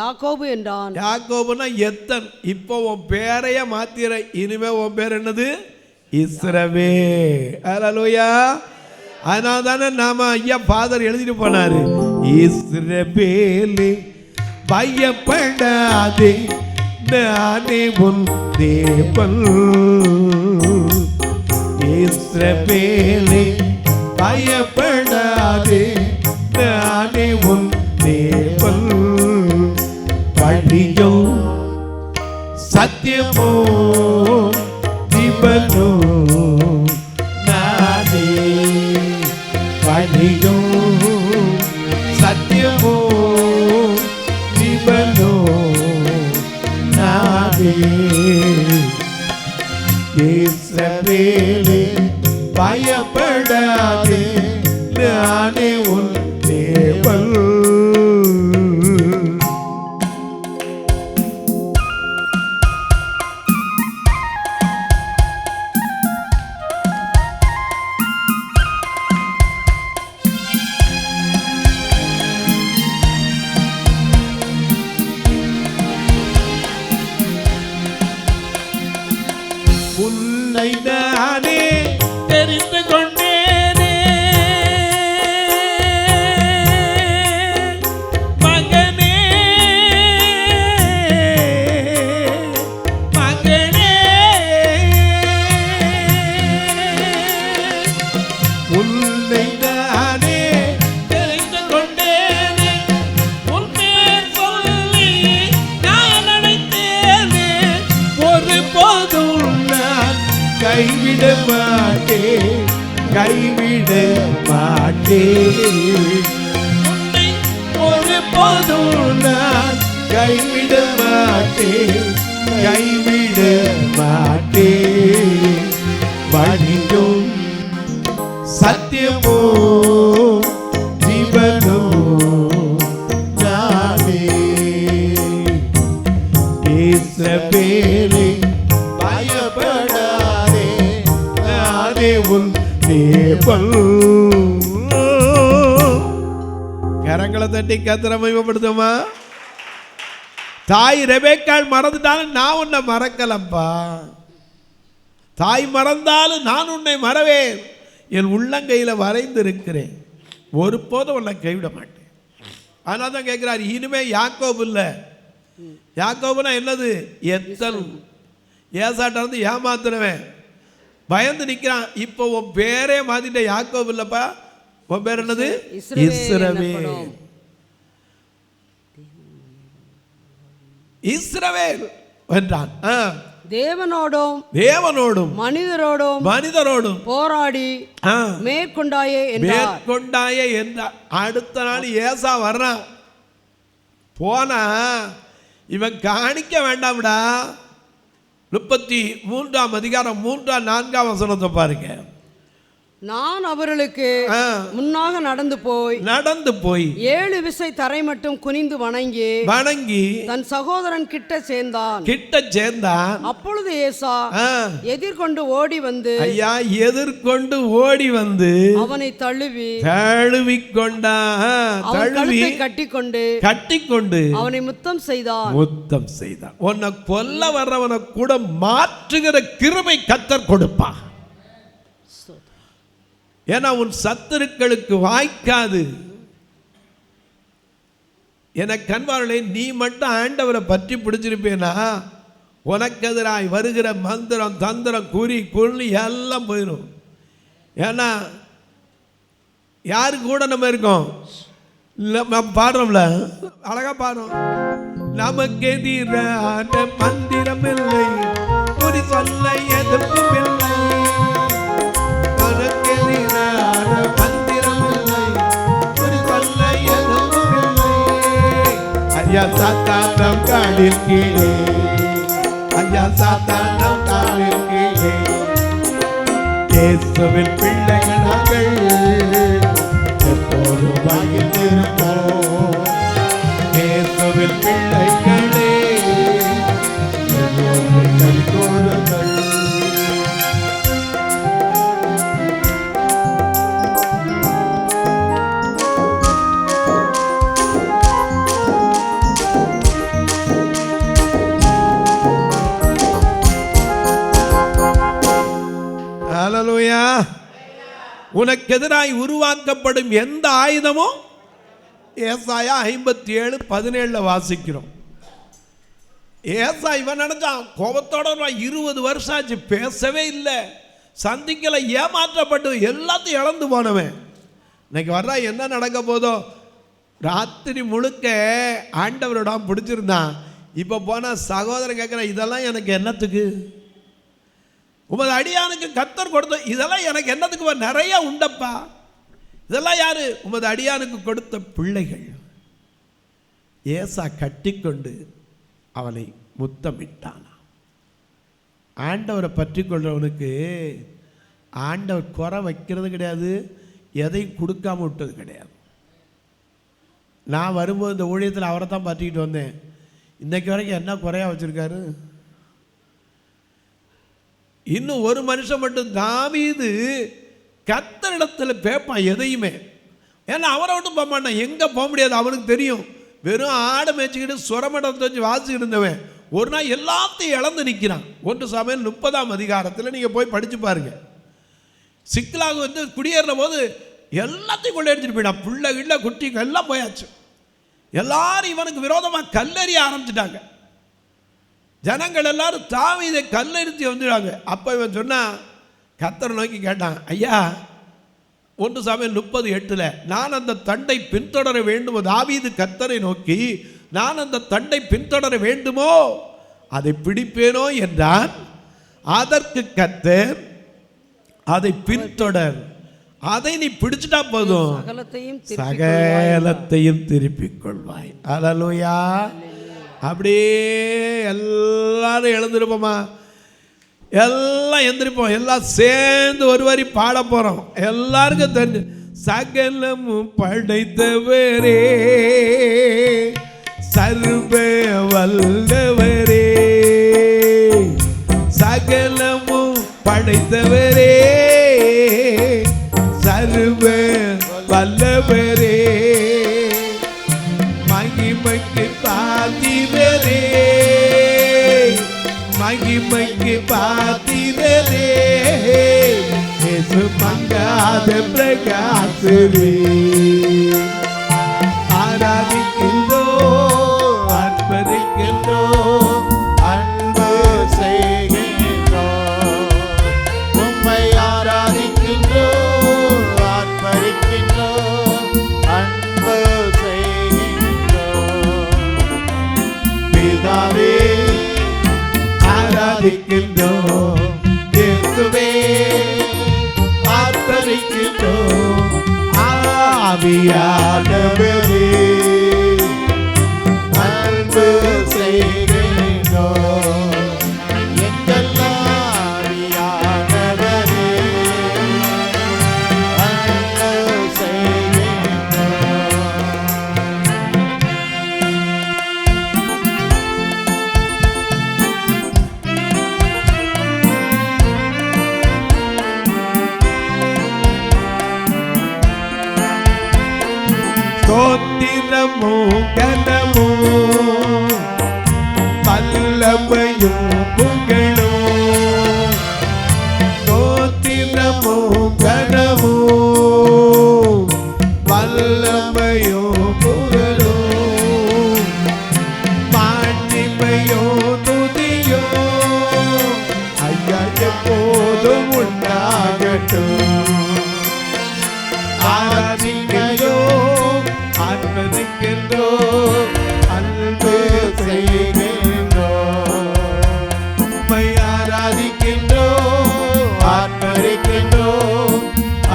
யாக்கோபு என்றான். யாக்கோபுனா எத்தன். இப்போ உன் பேரைய மாத்திர, இனிமே உன் பேர் என்னது? இஸ்ரவேல். ஹல்லேலூயா. அதனால தானே நாம ஐயா ஃபாதர் எழுதிட்டு போனாரு, இஸ்ரவேலே பயப்படாதே நானே உன் தேவன். இஸ்ரவேலே பயப்படாதே நானே உன் தேவன். வழியோ சத்தியமோ ஜீவனோ நானே. வழியோ சத்தியமோ ஜீவனோ நானே. இஸ்ரவேலே பயப்படாதே நானே உன் தேவன். உன்னை நானே உன்னை நானே தெரிந்து கொண்டேனே, உன் பேர் சொல்லி நான் அழைத்தேனே, ஒருபோதும் நான் கைவிட மாட்டேன், கைவிட மாட்டேன். உன்னை ஒருபோதும் நான் கைவிட மாட்டேன், கைவிட மாட்டேன். வழியும் சத்தியமோ ஜீவனோ நானே. இஸ்ரவேலே பயப்படாதே, நானே உன் தேவன். கரங்களை தட்டி கர்த்தரை மகிமைப்படுத்துமா. தாய் ரெபேக்காள் மறந்துட்டாலும் நான் உன்னை மறக்கலப்பா. தாய் மறந்தாலும் நான் உன்னை மறவேன், என் உள்ளங்கையில் வரைந்திருக்கிறேன், ஒருபோதும் உன்னை கைவிட மாட்டேன். அதனால தான் கேட்கிறார், இனிமே யாக்கோபு இல்லை. யாக்கோபுனா என்னது? எத்தன். ஏசாட்ட இருந்து ஏமாத்துறவன் பயந்து நிற்கிறான். இப்போ உன் பேரே மாத்திட்ட, யாக்கோபு இல்லப்பா, உன் பேர் என்னது? இஸ்ரவேல். இஸ்ரவேல் என்றான். தேவனோடும் மனிதரோடும் போராடி மேற்கொண்டாயே என்றார். அடுத்த நாள் ஏசா வர்றான். போனா இவன் காணிக்க வேண்டாம்டா. 33ஆம் அதிகாரம் 3-4 வசனத்தை பாருங்க. நான் அவர்களுக்கு முன்னாக நடந்து போய் 7 விசை தரை மட்டும் குனிந்து வணங்கி தன் சகோதரன் கிட்ட சேர்ந்தான். அப்பொழுது ஏசா எதிர்கொண்டு ஓடி வந்து அவனை தழுவி கட்டிக்கொண்டு அவனை முத்தம் செய்தான். உன்னை கொல்ல வர்றவனை கூட மாற்றுகிற கிருபை கர்த்தர் கொடுப்பா. ஏன்னா உன் சத்துருக்களுக்கு வாய்க்காது. என கண்பார்களே, நீ மட்டும் ஆண்டவரை பற்றி பிடிச்சிருப்பேனா உனக்கு எதிராய் வருகிற மந்திரம் தந்திரம் குறி கொள்ளி எல்லாம் போயிடும். ஏன்னா யாரு கூட நம்ம இருக்கோம்? நம்ம பாடுறோம்ல, அழகா பாடுறோம். நமக்கு எதிரான மந்திரம் இல்லை, குறி சொல்ல எதிர்ப்பும் இல்லை. ஐயா சாத்தானம் காலில் கீழே, ஐயா சாத்தானம் காலில் கீழே. இயேசுவின் பிள்ளைகள் நாங்கள் எப்போதும் மகிழ்ந்திருப்போம். இயேசுவின் பிள்ளைகளே எப்போதும் கொடுங்கள். ஹல்லேலூயா. உனக்கு எதிராய் உருவாக்கப்படும் எந்த ஆயுதமும் ஏசாயா 57:17 வாசிக்கிறோம். ஏசா இவன் நினைச்சான், கோபத்தோட 20 வருஷம் ஆச்சு, பேசவே இல்லை, சந்திக்கலை, ஏமாற்றப்பட்டு எல்லாத்தையும் இழந்து போனவன். இன்னைக்கு வர்றா என்ன நடக்க போதோ. ராத்திரி முழுக்க ஆண்டவரோட பிடிச்சிருந்தான். இப்போ போனால் சகோதரன் கேட்குற, இதெல்லாம் எனக்கு என்னத்துக்கு? உமது அடியானுக்கு கர்த்தர் கொடுத்த இதெல்லாம் எனக்கு என்னத்துக்கு? நிறைய உண்டப்பா. இதெல்லாம் யாரு? உமது அடியானுக்கு கொடுத்த பிள்ளைகள். ஏசா கட்டிக்கொண்டு அவனை முத்தமிட்டானா. ஆண்டவரை பற்றி கொள்றவனுக்கு ஆண்டவர் குறை வைக்கிறது கிடையாது, எதையும் கொடுக்காம விட்டது கிடையாது. நான் வரும்போது இந்த ஊழியத்தில் அவரை தான் பற்றிக்கிட்டு வந்தேன். இன்னைக்கு வரைக்கும் என்ன குறையா வச்சிருக்காரு? இன்னும் ஒரு மனுஷன் மட்டும், தாவீது கர்த்தரிடத்தில் பேப்பான் எதையுமே. ஏன்னா அவரை விட்டு போக மாட்டான், எங்கே போக முடியாது, அவனுக்கு தெரியும். வெறும் ஆடை மேய்ச்சிக்கிட்டு சுரமடத்தை வச்சு வாசிக்கிட்டு இருந்தவன் ஒரு நாள் எல்லாத்தையும் இழந்து நிற்கிறான். 1 சாமுவேல் 30ஆம் அதிகாரத்தில் நீங்கள் போய் படித்து பாருங்க. சிக்லாகு வந்து குடியேறின போது எல்லாத்தையும் கொள்ளையடிச்சிட்டு போயிட்டான். பிள்ளை கிள்ள குட்டிங்க எல்லாம் போயாச்சு. எல்லாரும் இவனுக்கு விரோதமாக கல்லெறிய ஆரம்பிச்சிட்டாங்க. ஜனங்கள் எல்லாரும் தாவீதை கல்லெறித்து வந்துடுவாங்க. அப்போ இவன் சொன்னா, கர்த்தரை நோக்கி கேட்டான், ஐயா 1 சாமுவேல் 30:8 நான் அந்த தண்டை பின்தொடர வேண்டுமோ, தாவீது கர்த்தரை நோக்கி நான் அந்த தண்டை பின்தொடர வேண்டுமோ அதை பிடிப்பேனோ என்றான். அதற்கு கர்த்தர் அதை பின்தொடர், அதை நீ பிடிச்சிட்டா போதும் சகலத்தையும் திருப்பிக் கொள்வாய். அல்லேலூயா. அப்படியே எல்லாரும் எழுந்திருப்போமா, எல்லாம் எந்திரிப்போம், எல்லாம் சேர்ந்து ஒரு வரி பாட போறோம். எல்லாருக்கும் தெரிஞ்சு சகலமும் படைத்தவரே சர்வ வல்லவரே, சகலமும் படைத்தவரே சர்வ வல்லவரே, மகிமைக்கு பாத்திரரே, மகிமைக்கு பாத்திரரே, இயேசு மங்காத பிரகாசரே, ஆராதிக்கின்றோம் அர்ப்பணிக்கின்றோம் அன்பு செய்கின்றோம், உம்மை ஆராதிக்கின்றோம் அர்ப்பணிக்கின்றோம் அன்பு செய்கின்றோம். பிதாவே ஆராதிக்கின்றோம், இயேசுவே ஆர்ப்பணிக்கின்றோம், ஆவியானவரே அன்பு செய்கின்றோம், எங்கள் ஆவியானவரே அன்பு செய்கின்றோம். ஸ்தோத்திரமோ கனமோ வல்லமையும் புகழும், ஸ்தோத்திரமோ கனமோ வல்லமையோ புகழும், மாட்சிமையோ துதியோ ஐயா எப்போதும் உண்டாகட்டும். ஆராதிக்கின்றோம் ஆர்ப்பணிக்கின்றோம் அன்பு செய்கின்றோம், உம்மை ஆராதிக்கின்றோம் ஆர்ப்பணிக்கின்றோம்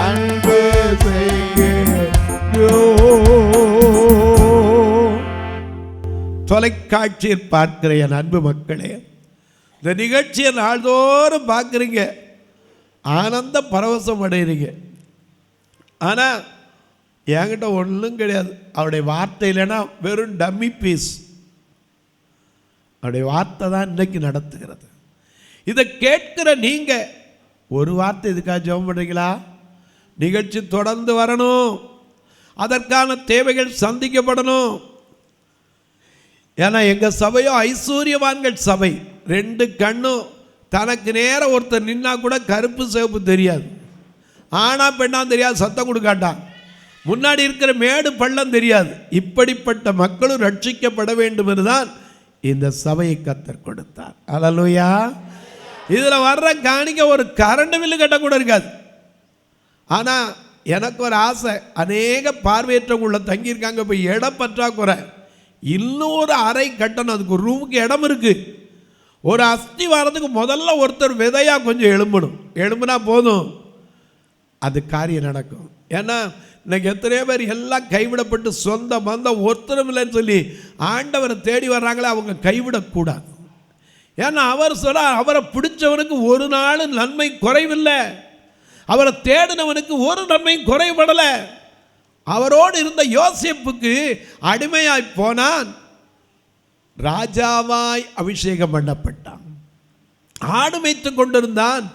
அன்பு செய்கின்றோம். தொலைக்காட்சியில் பார்க்கிற என் அன்பு மக்களே, இந்த நிகழ்ச்சியை நாள்தோறும் பார்க்குறீங்க, ஆனந்த பரவசம் அடைகிறீங்க. ஆனால் என்கிட்ட ஒன்றும் கிடையாது. அவருடைய வார்த்தை இல்லைன்னா வெறும் டம்மி பீஸ். அவருடைய வார்த்தை தான் இன்னைக்கு நடத்துகிறது. இதை கேட்கிற நீங்கள் ஒரு வார்த்தை இதுக்காக ஜெபம் பண்ணுறீங்களா? நிகழ்ச்சி தொடர்ந்து வரணும், அதற்கான தேவைகள் சந்திக்கப்படணும். ஏன்னா எங்கள் சபையோ ஐஸ்வர்யவான்கள் சபை. 2 கண்ணும் தனக்கு நேரம் ஒருத்தர் நின்னா கூட கருப்பு சிவப்பு தெரியாது, ஆனா பெண்ணா தெரியாது, சத்தம் கொடுக்காட்டான், முன்னாடி இருக்கிற மேடு பள்ளம் தெரியாது. இப்படிப்பட்ட மக்களும் ரட்சிக்கப்பட வேண்டும் என்றுதான் இந்த சபையை கர்த்தர் கொடுத்தார். அல்லேலூயா. இதில் வர்ற காணிக்க ஒரு கரண்ட் பில்லு கட்ட கூட இருக்காது. ஆனால் எனக்கு ஒரு ஆசை, அநேக பார்வையற்றவங்கள தங்கியிருக்காங்க, இப்போ இடம் பற்றாக்குறை, இன்னொரு அறை கட்டணும், அதுக்கு ஒரு ரூமுக்கு இடம் இருக்குது. ஒரு அஸ்திவாரத்துக்கு முதல்ல ஒருத்தர் விதையாக கொஞ்சம் எழும்புனா போதும், அது காரியம் நடக்கும். ஏன்னா இன்னைக்கு எத்தனையோ பேர் எல்லாம் கைவிடப்பட்டு சொந்த பந்தம் ஒருத்தரும் இல்லைன்னு சொல்லி ஆண்டவரை தேடி வர்றாங்களே, அவங்க கைவிடக்கூடாது. ஏன்னா அவர் சொல்றார், அவரை பிடிச்சவனுக்கு ஒரு நாள் நன்மை குறைவில்லை, அவரை தேடினவனுக்கு ஒரு நன்மையும் குறைபடலை. அவரோடு இருந்த யோசேப்புக்கு அடிமையாய் போனான், ராஜாவாய் அபிஷேகம் பண்ணப்பட்டான். ஆடு மேய்த்து கொண்டிருந்தான்,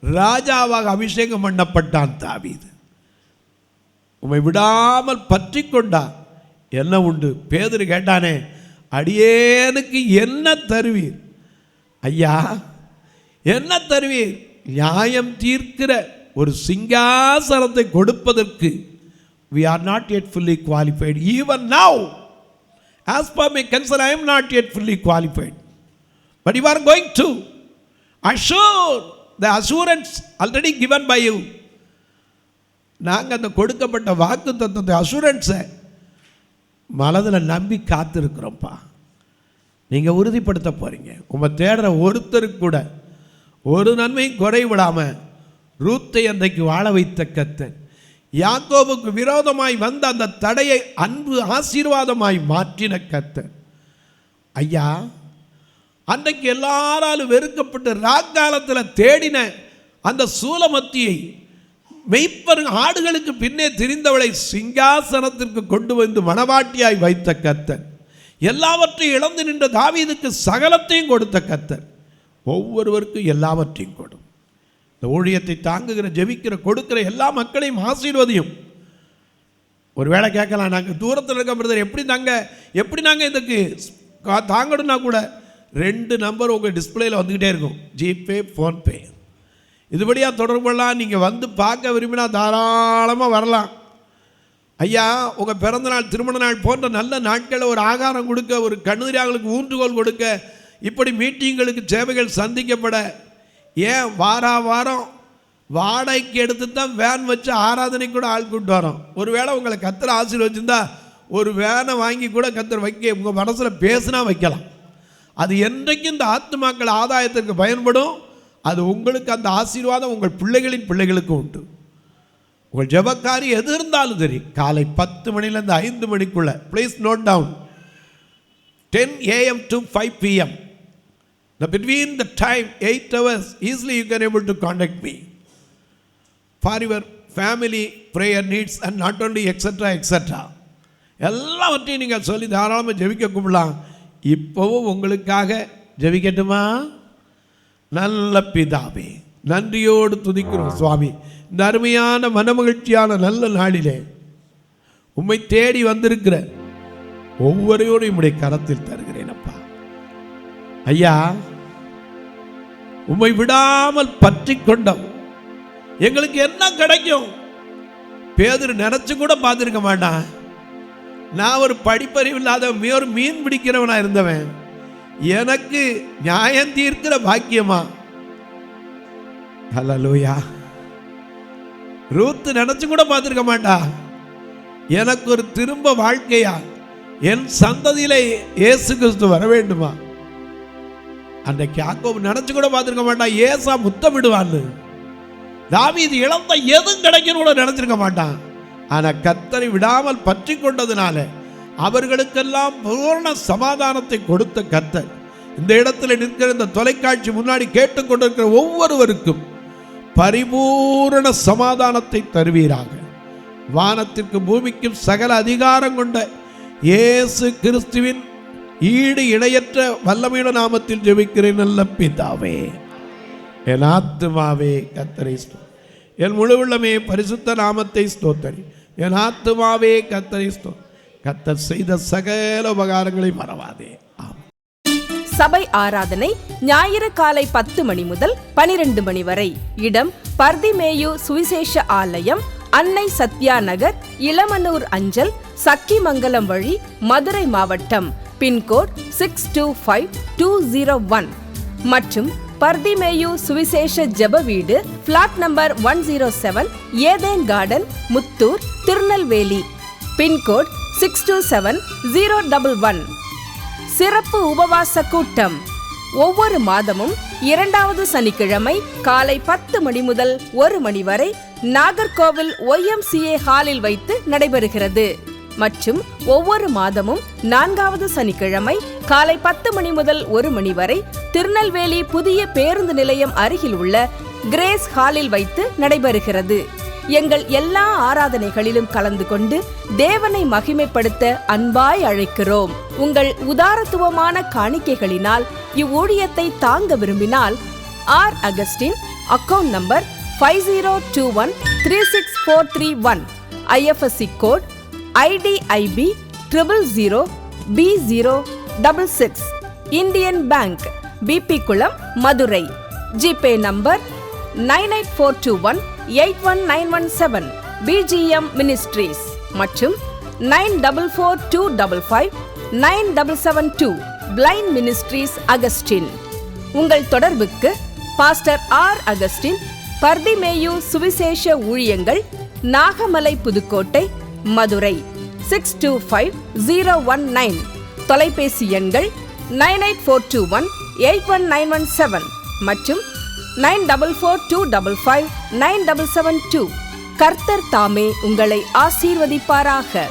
ராஜாவாக அபிஷேகம் பண்ணப்பட்டான் தாவீது. உம்மை விடாமல் பற்றி கொண்டான். என்ன உண்டு? பேதுரு கேட்டானே, அடியேனுக்கு என்ன தருவீர் ஐயா, என்ன தருவீர்? நியாயம் தீர்க்கிற ஒரு சிங்காசனத்தை கொடுப்பதற்கு we are not yet fully qualified. Even now, as per my concern, I am not yet fully qualified. But you are going to assure the assurance already given by you. நாங்கள் அந்த கொடுக்கப்பட்ட வாக்கு தத்துவத்தை அசூரன்ஸை மனதில் நம்பி காத்திருக்கிறோம்ப்பா. நீங்கள் உறுதிப்படுத்த போகிறீங்க. உங்கள் தேடுற ஒருத்தருக்கு கூட ஒரு நன்மையும் குறைவிடாமல் ரூத்தை அன்றைக்கு வாழ வைத்த கர்த்தர், யாக்கோபுக்கு விரோதமாய் வந்த அந்த தடையை அன்பு ஆசீர்வாதமாய் மாற்றின கர்த்தர். ஐயா, அன்றைக்கு எல்லாராலும் வெறுக்கப்பட்டு ராக்காலத்தில் தேடின அந்த சூலமத்தியை, மெய்ப்பரு ஆடுகளுக்கு பின்னே திரிந்தவளை சிங்காசனத்திற்கு கொண்டு வந்து மணவாட்டியாய் வைத்த கர்த்தர், எல்லாவற்றையும் இழந்து நின்ற தாவீதுக்கு சகலத்தையும் கொடுத்த கர்த்தர் ஒவ்வொருவருக்கும் எல்லாவற்றையும் கொடும். இந்த ஊழியத்தை தாங்குகிற, ஜெபிக்கிற, கொடுக்கிற எல்லா மக்களையும் ஆசீர்வதியும். ஒரு வேளை கேட்கலாம், நாங்கள் தூரத்தில் இருக்க பிரதர், எப்படி நாங்கள் இதுக்கு தாங்கணும்னா கூட 2 நம்பர் உங்கள் டிஸ்பிளேயில் வந்துக்கிட்டே இருக்கும். ஜிபே, ஃபோன்பே, இதுபடியாக தொடர்புலாம். நீங்கள் வந்து பார்க்க விரும்பினா தாராளமாக வரலாம். ஐயா, உங்கள் பிறந்த நாள், திருமண நாள் போன்ற நல்ல நாட்களில் ஒரு ஆகாரம் கொடுக்க, ஒரு கண்ணீராங்களுக்கு ஊன்றுகோல் கொடுக்க, இப்படி மீட்டிங்களுக்கு சேவைகள் சந்திக்கப்பட, ஏன் வாரம் வாடகைக்கு எடுத்து தான் வேன் வச்சு ஆராதனை கூட ஆள் கூப்பிட்டு வரோம். ஒரு வேளை உங்களை கர்த்தர் ஆசீர்வதிச்சிருந்தா ஒரு வேனை வாங்கி கூட கர்த்தர் வைக்க உங்கள் மனசில் பேசினா வைக்கலாம். அது என்றைக்கும் இந்த ஆத்துமாக்கள் ஆதாயத்திற்கு பயன்படும். அது உங்களுக்கு அந்த ஆசீர்வாதம் உங்கள் பிள்ளைகளின் பிள்ளைகளுக்கு உண்டு. உங்கள் ஜெபக்காரி எது இருந்தாலும் சரி, காலை 10 மணிலேருந்து 5 மணிக்குள்ளே, please note down, 10 AM to 5 PM. Between the time 8 hours, easily you can able to contact me for your family prayer needs and not only etc. எல்லாவற்றையும் நீங்கள் சொல்லி தாராளமாக ஜெபிக்க கூப்பிடலாம். இப்போவும் உங்களுக்காக ஜெபிக்கட்டுமா? நல்ல பிதாவே, நன்றியோடு துதிக்கிறோம் சுவாமி. இந்த அருமையான மனமகிழ்ச்சியான நல்ல நாளிலே உம்மை தேடி வந்திருக்கிற ஒவ்வொருவரையும் உம்முடைய கரத்தில் தருகிறேன் அப்பா. ஐயா, உம்மை விடாமல் பற்றி கொண்டோம். எங்களுக்கு என்ன கிடைக்கும்? பேதுரு நினைச்சு கூட பார்த்துருக்க மாட்டான். நான் ஒரு படிப்பறிவு இல்லாத ஒரு மீன் பிடிக்கிறவனா இருந்தவன், எனக்கு நியாயம் தீர்க்கிற பாக்கியமா? ஹல்லேலூயா. ரூத் நினைச்சு கூட பார்த்துருக்க மாட்டா, எனக்கு ஒரு திரும்ப வாழ்க்கையா, என் சந்ததியிலே இயேசு கிறிஸ்து வர வேண்டுமா? அன்றைக்கு யாக்கோபு நினைச்சு கூட பார்த்துருக்க மாட்டான் ஏசா முத்தமிடுவான்னு. தாவீது இழந்த எதுவும் கிடைக்கணும் கூட நினைச்சிருக்க மாட்டான். ஆனால் கர்த்தரை விடாமல் பற்றி கொண்டதுனால அவர்களுக்கெல்லாம் பூர்ண சமாதானத்தை கொடுத்த கர்த்தர் இந்த இடத்துல நிற்கிற, இந்த தொலைக்காட்சி முன்னாடி கேட்டுக்கொண்டிருக்கிற ஒவ்வொருவருக்கும் பரிபூரண சமாதானத்தை தருவீராக. வானத்திற்கும் பூமிக்கும் சகல அதிகாரம் கொண்ட இயேசு கிறிஸ்துவின் ஈடு இணையற்ற வல்லமையுள்ள நாமத்தில் ஜெபிக்கிறேன் நல்ல பிதாவே. என் ஆத்துமாவே கர்த்தரை ஸ்தோத்திரி, என் முழு உள்ளமே பரிசுத்த நாமத்தை ஸ்தோத்திரி. என் ஆத்துமாவே கர்த்தரை ஸ்தோத்திரி, கர்த்தர் செய்த சகல உபகாரங்களை மறவாதே. சபை ஆராதனை ஞாயிறு காலை 10 மணி முதல் 12 மணி வரை. இடம் பர்திமேயு சுவிசேஷ ஆலயம், அன்னை சத்யா நகர், இளமனூர் அஞ்சல், சக்கிமங்கலம் வழி, மதுரை மாவட்டம். பின்கோட் 625201 மற்றும் பர்திமேயு சுவிசேஷ ஜெப வீடு, plot number 107, Eden garden, Muthur, Tirunelveli. Pincode 627011. சிறப்பு உபவாச கூட்டம் ஒவ்வொரு மாதமும் 2வது சனிக்கிழமை காலை 10 மணி முதல் 1 மணி வரை நாகர்கோவில் YMCA ஹாலில் வைத்து நடைபெறுகிறது. மற்றும் ஒவ்வொரு மாதமும் 4வது சனிக்கிழமை காலை 10 மணி முதல் 1 மணி வரை திருநெல்வேலி புதிய பேருந்து நிலையம் அருகில் உள்ள கிரேஸ் ஹாலில் வைத்து நடைபெறுகிறது. எங்கள் எல்லா ஆராதனைகளிலும் கலந்து கொண்டு தேவனை மகிமைப்படுத்த அன்பாய் அழைக்கிறோம். உங்கள் உதாரத்துவமான காணிக்கைகளினால் இவ்வூழியத்தை தாங்க விரும்பினால் R Augustine, account number 5021364331, IFSC code IDIB 000B066, Indian Bank, BP Kulam, Madurai. GPay number 9842181917, BGM ministries மற்றும் 9442559772, பிளைண்ட் மினிஸ்ட்ரீஸ் அகஸ்டின். உங்கள் தொடர்புக்கு பாஸ்டர் ஆர் அகஸ்டின், பர்திமேயு சுவிசேஷ ஊழியங்கள், நாகமலை, புதுக்கோட்டை, மதுரை 625019. தொலைபேசி எண்கள் 9842181917 மற்றும் 9442559772. கர்த்தர் தாமே உங்களை ஆசீர்வதிப்பாராக.